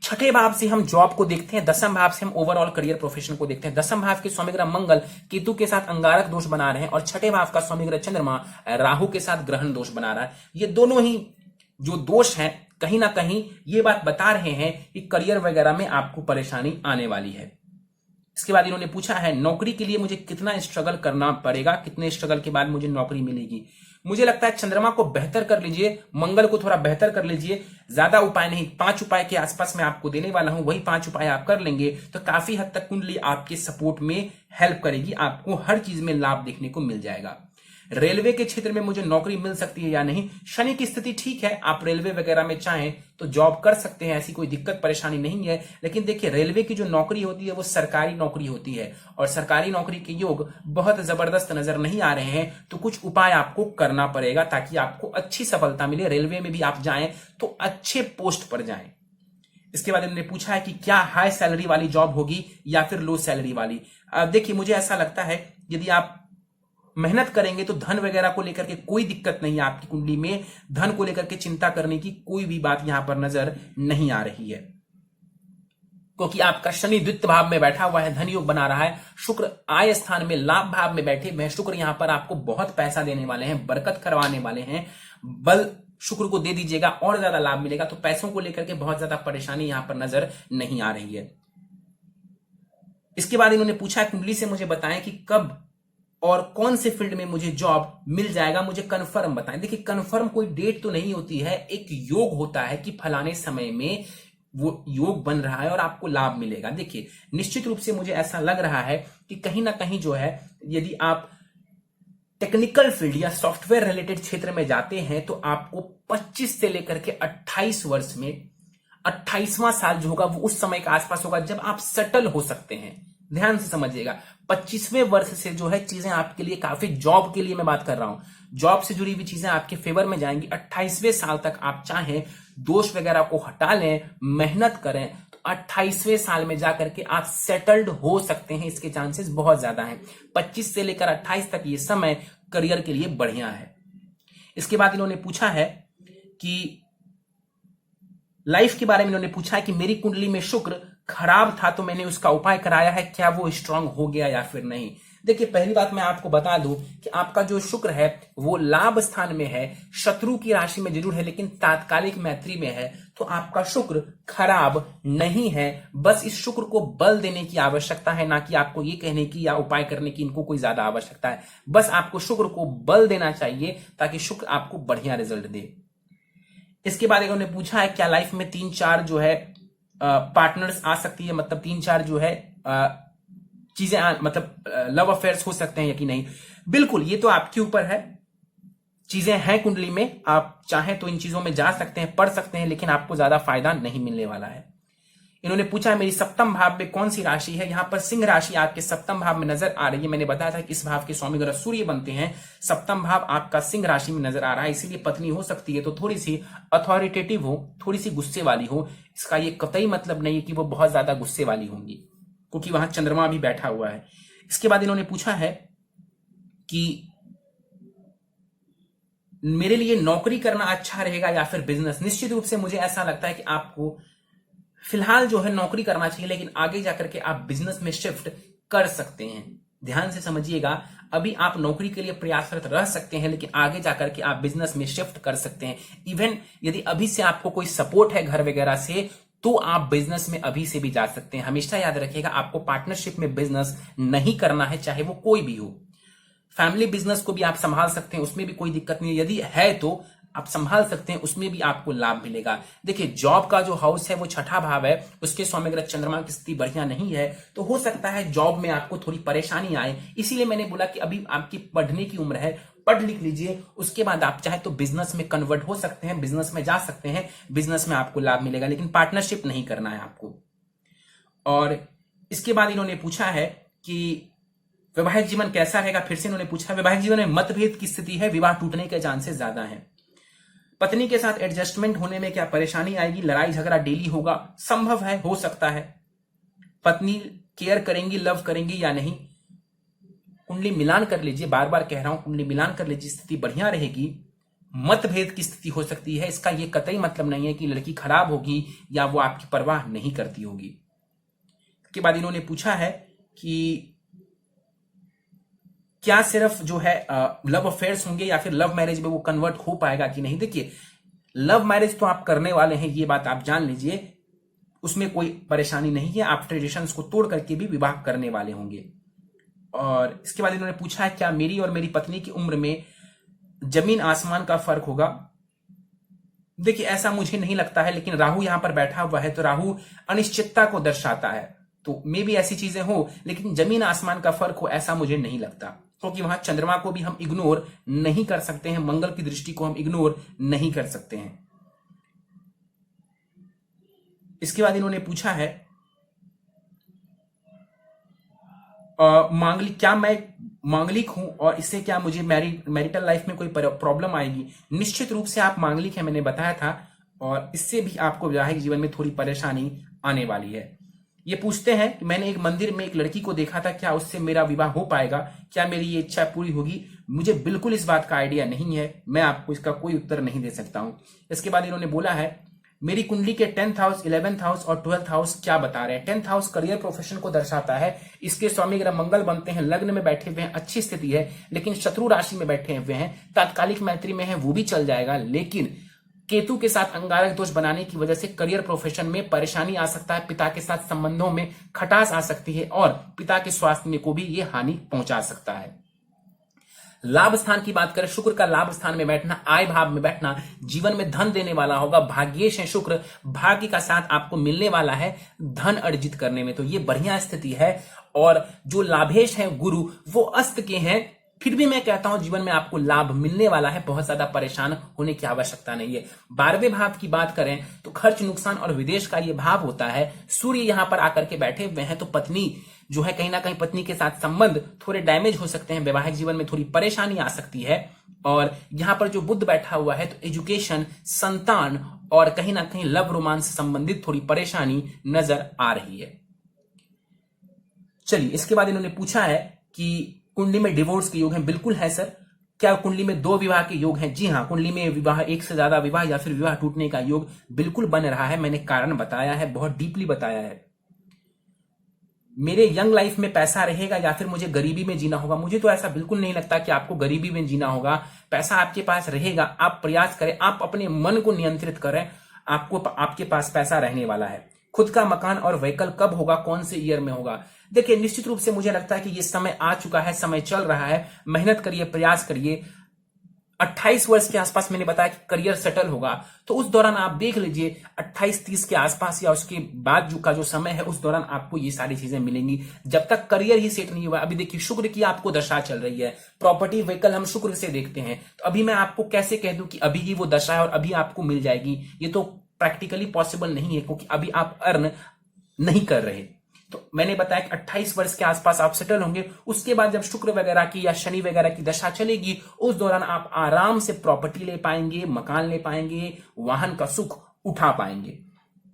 6ठे भाव से हम जॉब को देखते हैं, 10th भाव से हम ओवरऑल करियर प्रोफेशन को देखते हैं। 10th भाव के स्वामी ग्रह मंगल केतु के साथ अंगारक दोष बना रहे हैं और 6ठे भाव का स्वामी ग्रह चंद्रमा राहु के साथ ग्रहण दोष बना रहा है। ये दोनों ही जो दोष हैं कहीं ना कहीं ये बात बता रहे हैं कि करियर वगैरह में आपको परेशानी आने वाली है। इसके बाद इन्होंने पूछा है नौकरी के लिए मुझे कितना स्ट्रगल करना पड़ेगा, कितने स्ट्रगल के बाद मुझे नौकरी मिलेगी। मुझे लगता है चंद्रमा को बेहतर कर लीजिए, मंगल को थोड़ा बेहतर कर लीजिए, ज्यादा उपाय नहीं, 5 उपाय के आसपास मैं आपको देने वाला हूं, वही 5 उपाय आप कर लेंगे तो काफी हद तक कुंडली आपके सपोर्ट में हेल्प करेगी, आपको हर चीज में लाभ देखने को मिल जाएगा। रेलवे के क्षेत्र में मुझे नौकरी मिल सकती है या नहीं, शनि की स्थिति ठीक है, आप रेलवे वगैरह में चाहें तो जॉब कर सकते हैं, ऐसी कोई दिक्कत परेशानी नहीं है। लेकिन देखिए, रेलवे की जो नौकरी होती है वो सरकारी नौकरी होती है और सरकारी नौकरी के योग बहुत जबरदस्त नजर नहीं आ रहे हैं, तो कुछ उपाय आपको करना पड़ेगा ताकि आपको अच्छी सफलता मिले, रेलवे में भी आप जाएं तो अच्छे पोस्ट पर जाएं। इसके बाद इन्होंने पूछा है कि क्या हाई सैलरी वाली जॉब होगी या फिर लो सैलरी वाली। देखिए, मुझे ऐसा लगता है यदि आप मेहनत करेंगे तो धन वगैरह को लेकर के कोई दिक्कत नहीं है, आपकी कुंडली में धन को लेकर के चिंता करने की कोई भी बात यहां पर नजर नहीं आ रही है, क्योंकि आपका शनि द्वितीय भाव में बैठा हुआ है, धन योग बना रहा है, शुक्र आय स्थान में लाभ भाव में बैठे हुए हैं। शुक्र यहां पर आपको बहुत पैसा देने वाले हैं, बरकत करवाने वाले हैं, बल शुक्र को दे दीजिएगा और ज्यादा लाभ मिलेगा, तो पैसों को लेकर के बहुत ज्यादा परेशानी यहां पर नजर नहीं आ रही है। इसके बाद इन्होंने पूछा कुंडली से मुझे बताएं कि कब और कौन से फील्ड में मुझे जॉब मिल जाएगा, मुझे कंफर्म बताएं। देखिए, कंफर्म कोई डेट तो नहीं होती है, एक योग होता है कि फलाने समय में वो योग बन रहा है और आपको लाभ मिलेगा। देखिए, निश्चित रूप से मुझे ऐसा लग रहा है कि कहीं ना कहीं जो है यदि आप टेक्निकल फील्ड या सॉफ्टवेयर रिलेटेड क्षेत्र में जाते हैं तो आपको 25 से लेकर के 28 वर्ष में 28वां साल जो होगा वो उस समय के आसपास होगा जब आप सेटल हो सकते हैं। ध्यान से समझिएगा, 25वें वर्ष से जो है चीजें आपके लिए काफी, जॉब के लिए मैं बात कर रहा हूं, जॉब से जुड़ी हुई चीजें आपके फेवर में जाएंगी। 28वें साल तक आप चाहें दोष वगैरह को हटा लें, मेहनत करें तो 28वें साल में जाकर के आप सेटल्ड हो सकते हैं, इसके चांसेस बहुत ज्यादा हैं। 25 से लेकर 28 तक ये समय करियर के लिए बढ़िया है। इसके बाद इन्होंने पूछा है कि लाइफ के बारे में, इन्होंने पूछा है कि मेरी कुंडली में शुक्र खराब था तो मैंने उसका उपाय कराया है, क्या वो स्ट्रांग हो गया या फिर नहीं। देखिए, पहली बात मैं आपको बता दूं कि आपका जो शुक्र है वो लाभ स्थान में है, शत्रु की राशि में जरूर है, लेकिन तात्कालिक मैत्री में है। तो आपका शुक्र खराब नहीं है। बस इस शुक्र को बल देने की आवश्यकता है, ना कि आपको ये कहने की या उपाय करने की इनको कोई ज्यादा आवश्यकता है। बस आपको शुक्र को बल देना चाहिए ताकि शुक्र आपको बढ़िया रिजल्ट दे। इसके बाद इन्होंने पूछा है क्या लाइफ में 3-4 जो है पार्टनर्स आ सकती है, मतलब 3-4 जो है चीजें मतलब लव अफेयर्स हो सकते हैं या कि नहीं। बिल्कुल, ये तो आपके ऊपर है। चीजें हैं कुंडली में, आप चाहें तो इन चीजों में जा सकते हैं, पढ़ सकते हैं, लेकिन आपको ज्यादा फायदा नहीं मिलने वाला है। इन्होंने पूछा है मेरी सप्तम भाव में कौन सी राशि है। यहां पर सिंह राशि आपके सप्तम भाव में नजर आ रही है। मैंने बताया था कि इस भाव के स्वामी ग्रह सूर्य बनते हैं। सप्तम भाव आपका सिंह राशि में नजर आ रहा है, इसीलिए पत्नी हो सकती है तो थोड़ी सी अथॉरिटेटिव हो, थोड़ी सी गुस्से वाली हो। इसका ये कतई मतलब नहीं है कि वो बहुत ज्यादा गुस्से वाली होंगी, क्योंकि वहां चंद्रमा भी बैठा हुआ है। इसके बाद इन्होंने पूछा है कि मेरे लिए नौकरी करना अच्छा रहेगा या फिर बिजनेस। निश्चित रूप से मुझे ऐसा लगता है कि आपको फिलहाल जो है नौकरी करना चाहिए, लेकिन आगे जाकर के आप बिजनेस में शिफ्ट कर सकते हैं। ध्यान से समझिएगा, अभी आप नौकरी के लिए प्रयासरत रह सकते हैं, लेकिन आगे जाकर के आप बिजनेस में शिफ्ट कर सकते हैं। इवन यदि अभी से आपको कोई सपोर्ट है घर वगैरह से, तो आप बिजनेस में अभी से भी जा सकते हैं। हमेशा याद रखिएगा, आपको पार्टनरशिप में बिजनेस नहीं करना है, चाहे वो कोई भी हो। फैमिली बिजनेस को भी आप संभाल सकते हैं, उसमें भी कोई दिक्कत नहीं है। यदि है तो आप संभाल सकते हैं, उसमें भी आपको लाभ मिलेगा। देखिए, जॉब का जो हाउस है वो छठा भाव है, उसके स्वामी ग्रह चंद्रमा की स्थिति बढ़िया नहीं है, तो हो सकता है जॉब में आपको थोड़ी परेशानी आए। इसीलिए मैंने बोला कि अभी आपकी पढ़ने की उम्र है, पढ़ लिख लीजिए, उसके बाद आप चाहे तो बिजनेस में कन्वर्ट हो सकते हैं, बिजनेस में जा सकते हैं, बिजनेस में आपको लाभ मिलेगा, लेकिन पार्टनरशिप नहीं करना है आपको। और इसके बाद इन्होंने पूछा है कि वैवाहिक जीवन कैसा रहेगा। फिर से इन्होंने पूछा वैवाहिक जीवन में मतभेद की स्थिति है, विवाह टूटने के चांसेस ज्यादा हैं। पत्नी के साथ एडजस्टमेंट होने में क्या परेशानी आएगी, लड़ाई झगड़ा डेली होगा, संभव है, हो सकता है। पत्नी केयर करेंगी, लव करेंगी या नहीं, कुंडली मिलान कर लीजिए, बार बार कह रहा हूं, कुंडली मिलान कर लीजिए, स्थिति बढ़िया रहेगी। मतभेद की स्थिति हो सकती है, इसका यह कतई मतलब नहीं है कि लड़की खराब होगी या वो आपकी परवाह नहीं करती होगी। इसके बाद इन्होंने पूछा है कि क्या सिर्फ जो है लव अफेयर्स होंगे या फिर लव मैरिज में वो कन्वर्ट हो पाएगा कि नहीं। देखिए, लव मैरिज तो आप करने वाले हैं, ये बात आप जान लीजिए, उसमें कोई परेशानी नहीं है। आप ट्रेडिशंस को तोड़ करके भी विवाह करने वाले होंगे। और इसके बाद इन्होंने पूछा है क्या मेरी और मेरी पत्नी की उम्र में जमीन आसमान का फर्क होगा। देखिए, ऐसा मुझे नहीं लगता है, लेकिन राहु यहां पर बैठा हुआ है, तो राहु अनिश्चितता को दर्शाता है, तो मे भी ऐसी चीजें हो, लेकिन जमीन आसमान का फर्क हो ऐसा मुझे नहीं लगता, क्योंकि वहां चंद्रमा को भी हम इग्नोर नहीं कर सकते हैं, मंगल की दृष्टि को हम इग्नोर नहीं कर सकते हैं। इसके बाद इन्होंने पूछा है मांगलिक, क्या मैं मांगलिक हूं और इससे क्या मुझे मैरिटल लाइफ में कोई प्रॉब्लम आएगी। निश्चित रूप से आप मांगलिक हैं, मैंने बताया था, और इससे भी आपको वैवाहिक जीवन में थोड़ी परेशानी आने वाली है। ये पूछते हैं कि मैंने एक मंदिर में एक लड़की को देखा था, क्या उससे मेरा विवाह हो पाएगा, क्या मेरी ये इच्छा पूरी होगी। मुझे बिल्कुल इस बात का आइडिया नहीं है, मैं आपको इसका कोई उत्तर नहीं दे सकता हूं। इसके बाद इन्होंने बोला है मेरी कुंडली के 10th हाउस, 11th हाउस और 12th हाउस क्या बता रहे हैं। 10th हाउस करियर प्रोफेशन को दर्शाता है, इसके स्वामी ग्रह मंगल बनते हैं, लग्न में बैठे हुए हैं, अच्छी स्थिति है, लेकिन शत्रु राशि में बैठे हुए हैं। तात्कालिक मैत्री में है, वो भी चल जाएगा, लेकिन केतु के साथ अंगारक दोष बनाने की वजह से करियर प्रोफेशन में परेशानी आ सकता है, पिता के साथ संबंधों में खटास आ सकती है, और पिता के स्वास्थ्य में को भी ये हानि पहुंचा सकता है। लाभ स्थान की बात करें, शुक्र का लाभ स्थान में बैठना, आय भाव में बैठना जीवन में धन देने वाला होगा। भाग्येश है शुक्र, भाग्य का साथ आपको मिलने वाला है धन अर्जित करने में, तो ये बढ़िया स्थिति है। और जो लाभेश है गुरु, वो अस्त के हैं, फिर भी मैं कहता हूं जीवन में आपको लाभ मिलने वाला है, बहुत ज्यादा परेशान होने की आवश्यकता नहीं है। 12वें भाव की बात करें तो खर्च, नुकसान और विदेश का ये भाव होता है। सूर्य यहां पर आकर के बैठे हुए हैं, तो पत्नी जो है, कहीं ना कहीं पत्नी के साथ संबंध थोड़े डैमेज हो सकते हैं, वैवाहिक जीवन में थोड़ी परेशानी आ सकती है। और यहां पर जो बुध बैठा हुआ है, तो एजुकेशन, संतान और कहीं ना कहीं लव रोमांस से संबंधित थोड़ी परेशानी नजर आ रही है। चलिए, इसके बाद इन्होंने पूछा है कि कुंडली में डिवोर्स के योग हैं। बिल्कुल है सर। क्या कुंडली में 2 विवाह के योग हैं? जी हाँ, कुंडली में विवाह, एक से ज्यादा विवाह या फिर विवाह टूटने का योग बिल्कुल बन रहा है। मैंने कारण बताया है, बहुत डीपली बताया है। मेरे यंग लाइफ में पैसा रहेगा या फिर मुझे गरीबी में जीना होगा? मुझे तो ऐसा बिल्कुल नहीं लगता कि आपको गरीबी में जीना होगा। पैसा आपके पास रहेगा, आप प्रयास करें, आप अपने मन को नियंत्रित करें, आपको आपके पास पैसा रहने वाला है। खुद का मकान और व्हीकल कब होगा, कौन से ईयर में होगा? देखिए, निश्चित रूप से मुझे लगता है कि ये समय आ चुका है, समय चल रहा है। मेहनत करिए, प्रयास करिए। 28 वर्ष के आसपास मैंने बताया कि करियर सेटल होगा, तो उस दौरान आप देख लीजिए 28-30 के आसपास या उसके बाद जो समय है, उस दौरान आपको ये सारी चीजें मिलेंगी। जब तक करियर ही सेट नहीं हुआ, अभी देखिए शुक्र की आपको दशा चल रही है, प्रॉपर्टी व्हीकल हम शुक्र से देखते हैं, तो अभी मैं आपको कैसे कह दूं कि अभी ही वो दशा है और अभी आपको मिल जाएगी? ये तो प्रैक्टिकली पॉसिबल नहीं है, क्योंकि अभी आप अर्न नहीं कर रहे। तो मैंने बताया कि 28 वर्ष के आसपास आप सेटल होंगे। उसके बाद जब शुक्र वगैरह की या शनि वगैरह की दशा चलेगी, उस दौरान आप आराम से प्रॉपर्टी ले पाएंगे, मकान ले पाएंगे, वाहन का सुख उठा पाएंगे।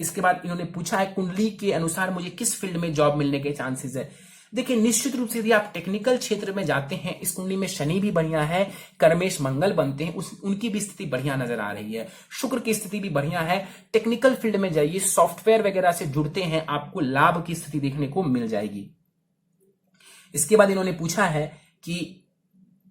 इसके बाद इन्होंने पूछा है कुंडली के अनुसार मुझे किस फील्ड में जॉब मिलने के चांसेस है? देखिए, निश्चित रूप से यदि आप टेक्निकल क्षेत्र में जाते हैं, इस कुंडली में शनि भी बढ़िया है, कर्मेश मंगल बनते हैं, उनकी भी स्थिति बढ़िया नजर आ रही है, शुक्र की स्थिति भी बढ़िया है। टेक्निकल फील्ड में जाइए, सॉफ्टवेयर वगैरह से जुड़ते हैं, आपको लाभ की स्थिति देखने को मिल जाएगी। इसके बाद इन्होंने पूछा है कि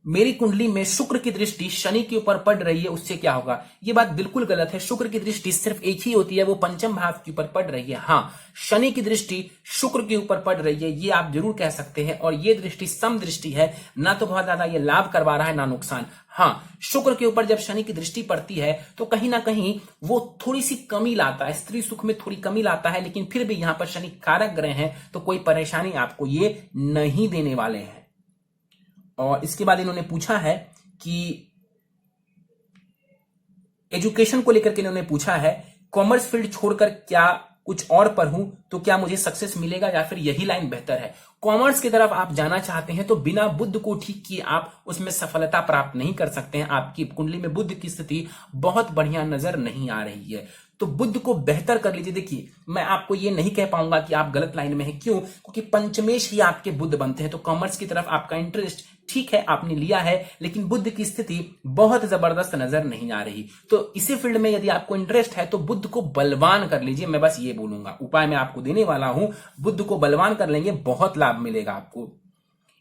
मेरी कुंडली में शुक्र की दृष्टि शनि के ऊपर पड़ रही है, उससे क्या होगा? ये बात बिल्कुल गलत है। शुक्र की दृष्टि सिर्फ एक ही होती है, वो पंचम भाव के ऊपर पड़ रही है। हाँ, शनि की दृष्टि शुक्र के ऊपर पड़ रही है, ये आप जरूर कह सकते हैं। और ये दृष्टि सम दृष्टि है, ना तो बहुत ज्यादा ये लाभ करवा रहा है, ना नुकसान। हाँ, शुक्र के ऊपर जब शनि की दृष्टि पड़ती है तो कहीं ना कहीं वो थोड़ी सी कमी लाता है, स्त्री सुख में थोड़ी कमी लाता है, लेकिन फिर भी यहां पर शनि कारक ग्रह हैं, तो कोई परेशानी आपको ये नहीं देने वाले हैं। और इसके बाद इन्होंने पूछा है कि एजुकेशन को लेकर के इन्होंने पूछा है कॉमर्स फील्ड छोड़कर क्या कुछ और पर हूं तो क्या मुझे सक्सेस मिलेगा या फिर यही लाइन बेहतर है? कॉमर्स की तरफ आप जाना चाहते हैं तो बिना बुध को ठीक किए आप उसमें सफलता प्राप्त नहीं कर सकते हैं। आपकी कुंडली में बुध की स्थिति बहुत बढ़िया नजर नहीं आ रही है, तो बुध को बेहतर कर लीजिए। देखिए, मैं आपको ये नहीं कह पाऊंगा कि आप गलत लाइन में हैं, क्यों? क्योंकि पंचमेश ही आपके बुध बनते हैं, तो कॉमर्स की तरफ आपका इंटरेस्ट ठीक है, आपने लिया है, लेकिन बुध की स्थिति बहुत जबरदस्त नजर नहीं आ रही। तो इसी फील्ड में यदि आपको इंटरेस्ट है तो बुध को बलवान कर लीजिए। मैं बस ये बोलूंगा, उपाय मैं आपको देने वाला हूं, बुध को बलवान कर लेंगे, बहुत लाभ मिलेगा आपको।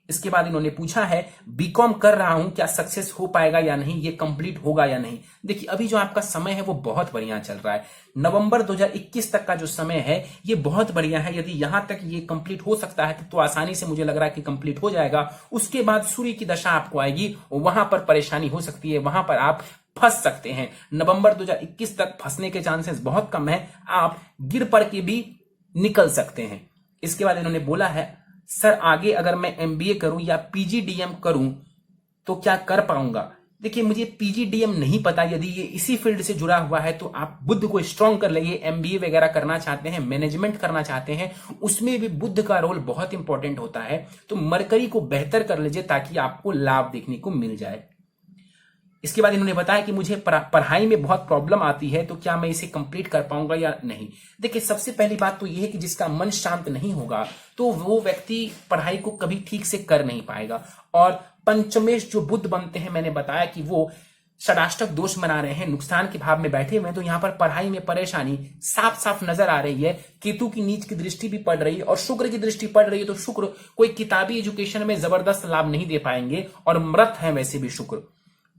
इसके बाद इन्होंने पूछा है बीकॉम कर रहा हूं, क्या सक्सेस हो पाएगा या नहीं, ये कंप्लीट होगा या नहीं? देखिए, अभी जो आपका समय है वो बहुत बढ़िया चल रहा है। नवंबर 2021 तक का जो समय है ये बहुत बढ़िया है। यदि यहां तक ये कंप्लीट हो सकता है तो आसानी से मुझे लग रहा है कि कंप्लीट हो जाएगा। उसके बाद सूर्य की दशा आपको आएगी, वहां पर परेशानी हो सकती है, वहां पर आप फंस सकते हैं। नवंबर 2021 तक फंसने के चांसेस बहुत कम है, आप गिर पड़ के भी निकल सकते हैं। इसके बाद इन्होंने बोला है सर आगे अगर मैं एमबीए करूं या पीजीडीएम करूं तो क्या कर पाऊंगा? देखिए, मुझे पीजीडीएम नहीं पता, यदि ये इसी फील्ड से जुड़ा हुआ है तो आप बुध को स्ट्रांग कर लेंगे। एमबीए वगैरह करना चाहते हैं, मैनेजमेंट करना चाहते हैं, उसमें भी बुध का रोल बहुत इंपॉर्टेंट होता है, तो मरकरी को बेहतर कर लीजिए ताकि आपको लाभ देखने को मिल जाए। इसके बाद इन्होंने बताया कि मुझे पढ़ाई में बहुत प्रॉब्लम आती है, तो क्या मैं इसे कंप्लीट कर पाऊंगा या नहीं? देखिए, सबसे पहली बात तो यह है कि जिसका मन शांत नहीं होगा तो वो व्यक्ति पढ़ाई को कभी ठीक से कर नहीं पाएगा। और पंचमेश जो बुध बनते हैं, मैंने बताया कि वो षडाष्टक दोष बना रहे हैं, नुकसान के भाव में बैठे हुए हैं, तो यहां पर पढ़ाई में परेशानी साफ साफ नजर आ रही है। केतु की नीच की दृष्टि भी पड़ रही है और शुक्र की दृष्टि पड़ रही है, तो शुक्र कोई किताबी एजुकेशन में जबरदस्त लाभ नहीं दे पाएंगे और मृत है वैसे भी शुक्र,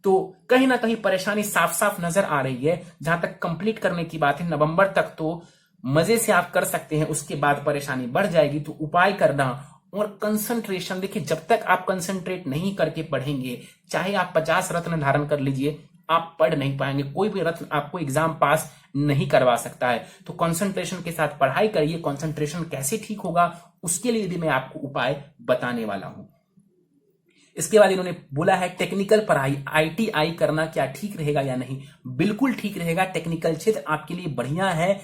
तो कहीं ना कहीं परेशानी साफ साफ नजर आ रही है। जहां तक कंप्लीट करने की बात है, नवंबर तक तो मजे से आप कर सकते हैं, उसके बाद परेशानी बढ़ जाएगी। तो उपाय करना और कंसंट्रेशन, देखिए जब तक आप कंसंट्रेट नहीं करके पढ़ेंगे, चाहे आप 50 रत्न धारण कर लीजिए, आप पढ़ नहीं पाएंगे। कोई भी रत्न आपको एग्जाम पास नहीं करवा सकता है। तो कंसंट्रेशन के साथ पढ़ाई करिए। कंसंट्रेशन कैसे ठीक होगा उसके लिए भी मैं आपको उपाय बताने वाला हूं। इसके बाद इन्होंने बोला है टेक्निकल पढ़ाई आईटीआई करना क्या ठीक रहेगा या नहीं? बिल्कुल ठीक रहेगा। टेक्निकल क्षेत्र आपके लिए बढ़िया है।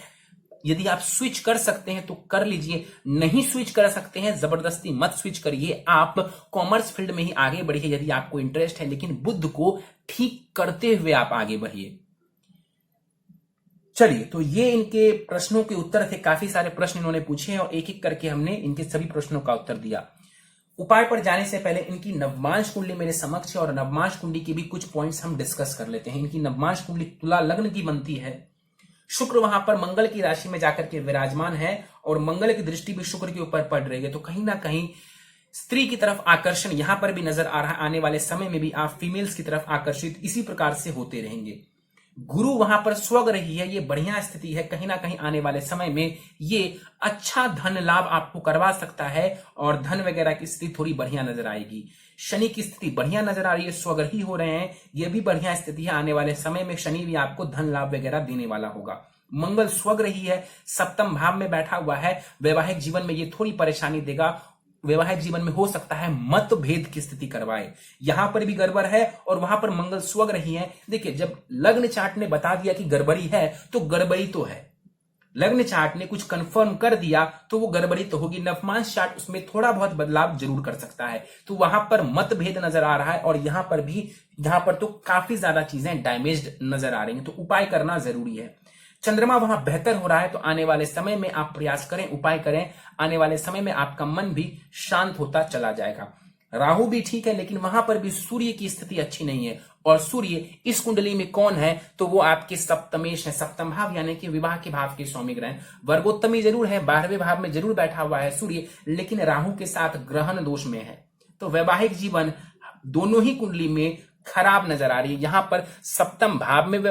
यदि आप स्विच कर सकते हैं तो कर लीजिए, नहीं स्विच कर सकते हैं जबरदस्ती मत स्विच करिए। आप कॉमर्स फील्ड में ही आगे बढ़िए यदि आपको इंटरेस्ट है, लेकिन बुध को ठीक करते हुए आप आगे बढ़िए। चलिए, तो ये इनके प्रश्नों के उत्तर थे। काफी सारे प्रश्न इन्होंने पूछे हैं और एक एक करके हमने इनके सभी प्रश्नों का उत्तर दिया। उपाय पर जाने से पहले इनकी नवमांश कुंडली मेरे समक्ष है और नवमांश कुंडली के भी कुछ पॉइंट्स हम डिस्कस कर लेते हैं। इनकी नवमांश कुंडली तुला लग्न की बनती है। शुक्र वहां पर मंगल की राशि में जाकर के विराजमान है और मंगल की दृष्टि भी शुक्र के ऊपर पड़ रही है, तो कहीं ना कहीं स्त्री की तरफ आकर्षण यहां पर भी नजर आ रहा है। आने वाले समय में भी आप फीमेल्स की तरफ आकर्षित इसी प्रकार से होते रहेंगे। गुरु वहां पर स्वग रही है, ये बढ़िया स्थिति है। कहीं ना कहीं आने वाले समय में ये अच्छा धन लाभ आपको करवा सकता है और धन वगैरह की स्थिति थोड़ी बढ़िया नजर आएगी। शनि की स्थिति बढ़िया नजर आ रही है, स्वग्रही हो रहे हैं, ये भी बढ़िया स्थिति है। आने वाले समय में शनि भी आपको धन लाभ वगैरह देने वाला होगा। मंगल स्वग्रही है, सप्तम भाव में बैठा हुआ है, वैवाहिक जीवन में ये थोड़ी परेशानी देगा। वैवाहिक जीवन में हो सकता है मतभेद की स्थिति करवाए, यहां पर भी गड़बड़ है और वहां पर मंगल स्वग रही है। देखिए, जब लग्न चार्ट ने बता दिया कि गड़बड़ी है तो गड़बड़ी तो है। लग्न चार्ट ने कुछ कंफर्म कर दिया तो वो गड़बड़ी तो होगी। नवमांश चार्ट उसमें थोड़ा बहुत बदलाव जरूर कर सकता है, तो वहां पर मतभेद नजर आ रहा है और यहां पर तो काफी ज्यादा चीजें डैमेज्ड नजर आ रही हैं, तो उपाय करना जरूरी है। चंद्रमा वहां बेहतर हो रहा है, तो आने वाले समय में आप प्रयास करें, उपाय करें। आने वाले समय में आपका मन भी शांत होता चला जाएगा। राहु भी ठीक है, लेकिन वहां पर भी सूर्य की स्थिति अच्छी नहीं है। और सूर्य इस कुंडली में कौन है, तो वो आपके सप्तमेश है, सप्तम भाव यानी कि विवाह के भाव के स्वामी ग्रह। वर्गोत्तमी जरूर है, 12वें भाव में जरूर बैठा हुआ है सूर्य, लेकिन राहु के साथ ग्रहण दोष में है, तो वैवाहिक जीवन दोनों ही कुंडली में खराब नजर आ रही है। यहां पर सप्तम भाव में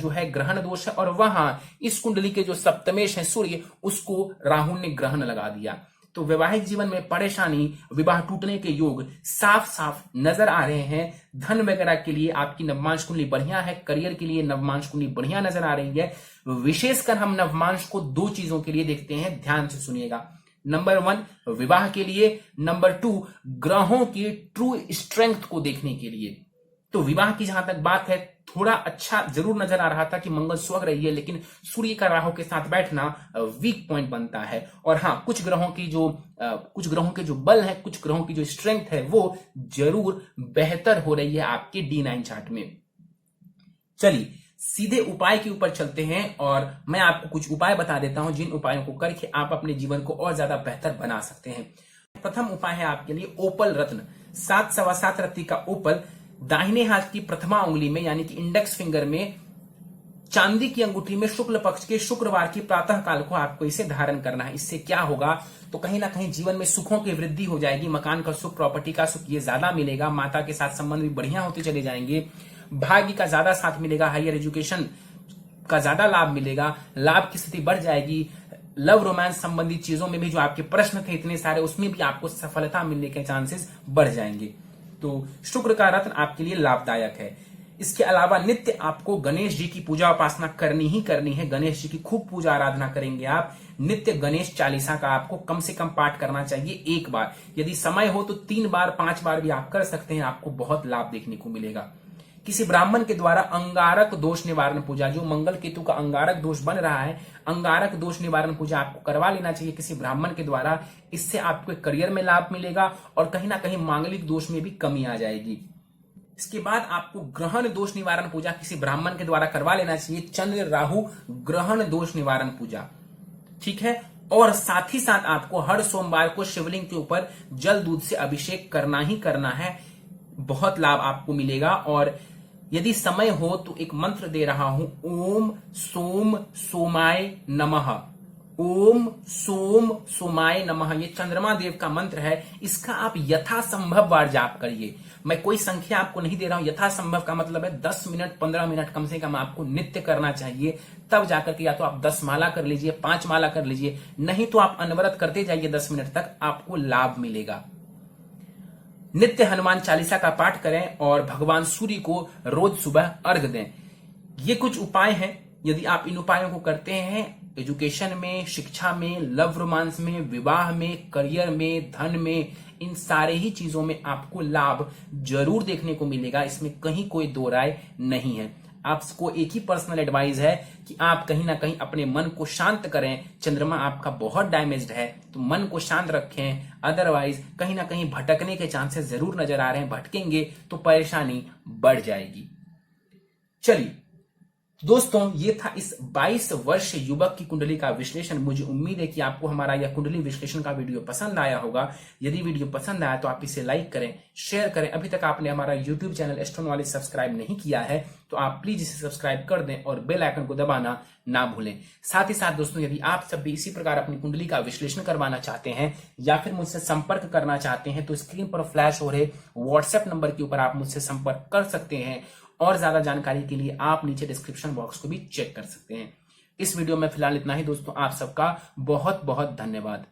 जो है ग्रहण दोष है और वहां इस कुंडली के जो सप्तमेश है सूर्य, उसको राहु ने ग्रहण लगा दिया, तो वैवाहिक जीवन में परेशानी, विवाह टूटने के योग साफ साफ नजर आ रहे हैं। धन वगैरह के लिए आपकी नवमांश कुंडली बढ़िया है, करियर के लिए नवमांश कुंडली बढ़िया नजर आ रही है। विशेषकर हम नवमांश को 2 चीजों के लिए देखते हैं, ध्यान से सुनिएगा। नंबर 1 विवाह के लिए, नंबर 2 ग्रहों की ट्रू स्ट्रेंथ को देखने के लिए। तो विवाह की जहां तक बात है, थोड़ा अच्छा जरूर नजर आ रहा था कि मंगल स्वग रही है, लेकिन सूर्य का राहु के साथ बैठना वीक पॉइंट बनता है। और हाँ, कुछ ग्रहों के जो बल है, कुछ ग्रहों की जो स्ट्रेंथ है, वो जरूर बेहतर हो रही है आपके D9 चार्ट में। चलिए सीधे उपाय के ऊपर चलते हैं और मैं आपको कुछ उपाय बता देता हूं, जिन उपायों को करके आप अपने जीवन को और ज्यादा बेहतर बना सकते हैं। प्रथम उपाय है आपके लिए ओपल रत्न, 7 सवा 7 रत्ती का ओपल दाहिने हाथ की प्रथमा उंगली में यानी कि इंडेक्स फिंगर में चांदी की अंगूठी में शुक्ल पक्ष के शुक्रवार की प्रातः काल को आपको इसे धारण करना है। इससे क्या होगा, तो कहीं ना कहीं जीवन में सुखों की वृद्धि हो जाएगी। मकान का सुख, प्रॉपर्टी का सुख ये ज्यादा मिलेगा। माता के साथ संबंध भी बढ़िया होते चले जाएंगे। भाग्य का ज्यादा साथ मिलेगा। हायर एजुकेशन का ज्यादा लाभ मिलेगा। लाभ की स्थिति बढ़ जाएगी। लव रोमांस संबंधी चीजों में भी जो आपके प्रश्न थे इतने सारे, उसमें भी आपको सफलता मिलने के चांसेस बढ़ जाएंगे। तो शुक्र का रत्न आपके लिए लाभदायक है। इसके अलावा नित्य आपको गणेश जी की पूजा उपासना करनी ही करनी है। गणेश जी की खूब पूजा आराधना करेंगे आप। नित्य गणेश चालीसा का आपको कम से कम पाठ करना चाहिए 1 बार। यदि समय हो तो 3 बार 5 बार भी आप कर सकते हैं, आपको बहुत लाभ देखने को मिलेगा। किसी ब्राह्मण के द्वारा अंगारक दोष निवारण पूजा, जो मंगल केतु का अंगारक दोष बन रहा है, अंगारक दोष निवारण पूजा आपको करवा लेना चाहिए किसी ब्राह्मण के द्वारा। इससे आपको करियर में लाभ मिलेगा और कहीं ना कहीं मांगलिक दोष में भी कमी आ जाएगी। इसके बाद आपको ग्रहण दोष निवारण पूजा किसी ब्राह्मण के द्वारा करवा लेना चाहिए, चंद्र राहु ग्रहण दोष निवारण पूजा, ठीक है। और साथ ही साथ आपको हर सोमवार को शिवलिंग के ऊपर जल दूध से अभिषेक करना ही करना है, बहुत लाभ आपको मिलेगा। और यदि समय हो तो एक मंत्र दे रहा हूं, ओम सोम सोमाय नमः, ओम सोम सोमाय नमः। ये चंद्रमा देव का मंत्र है। इसका आप यथासंभव बार जाप करिए। मैं कोई संख्या आपको नहीं दे रहा हूं, यथासंभव का मतलब है 10 मिनट 15 मिनट कम से कम आपको नित्य करना चाहिए। तब जाकर के या तो आप 10 माला कर लीजिए, 5 माला कर लीजिए, नहीं तो आप अनवरत करते जाइए 10 मिनट तक, आपको लाभ मिलेगा। नित्य हनुमान चालीसा का पाठ करें और भगवान सूर्य को रोज सुबह अर्घ दें। ये कुछ उपाय हैं। यदि आप इन उपायों को करते हैं, एजुकेशन में, शिक्षा में, लव रोमांस में, विवाह में, करियर में, धन में, इन सारे ही चीजों में आपको लाभ जरूर देखने को मिलेगा। इसमें कहीं कोई दो राय नहीं है। आपको एक ही पर्सनल एडवाइस है कि आप कहीं ना कहीं अपने मन को शांत करें। चंद्रमा आपका बहुत डैमेज्ड है, तो मन को शांत रखें। अदरवाइज कहीं ना कहीं भटकने के चांसेस जरूर नजर आ रहे हैं। भटकेंगे तो परेशानी बढ़ जाएगी। चलिए दोस्तों ये था इस 22 वर्ष युवक की कुंडली का विश्लेषण। मुझे उम्मीद है कि आपको हमारा यह कुंडली विश्लेषण का वीडियो पसंद आया होगा। यदि वीडियो पसंद आया तो आप इसे लाइक करें, शेयर करें। अभी तक आपने हमारा YouTube channel astro knowledge subscribe नहीं किया है तो आप प्लीज इसे सब्सक्राइब कर दें और बेल आइकन को दबाना ना भूलें। साथ ही साथ दोस्तों, यदि आप सब भी इसी प्रकार अपनी कुंडली का विश्लेषण करवाना चाहते हैं या फिर मुझसे संपर्क करना चाहते हैं तो स्क्रीन पर फ्लैश हो रहे व्हाट्सएप नंबर के ऊपर आप मुझसे संपर्क कर सकते हैं। और ज्यादा जानकारी के लिए आप नीचे डिस्क्रिप्शन बॉक्स को भी चेक कर सकते हैं। इस वीडियो में फिलहाल इतना ही दोस्तों। आप सबका बहुत बहुत धन्यवाद।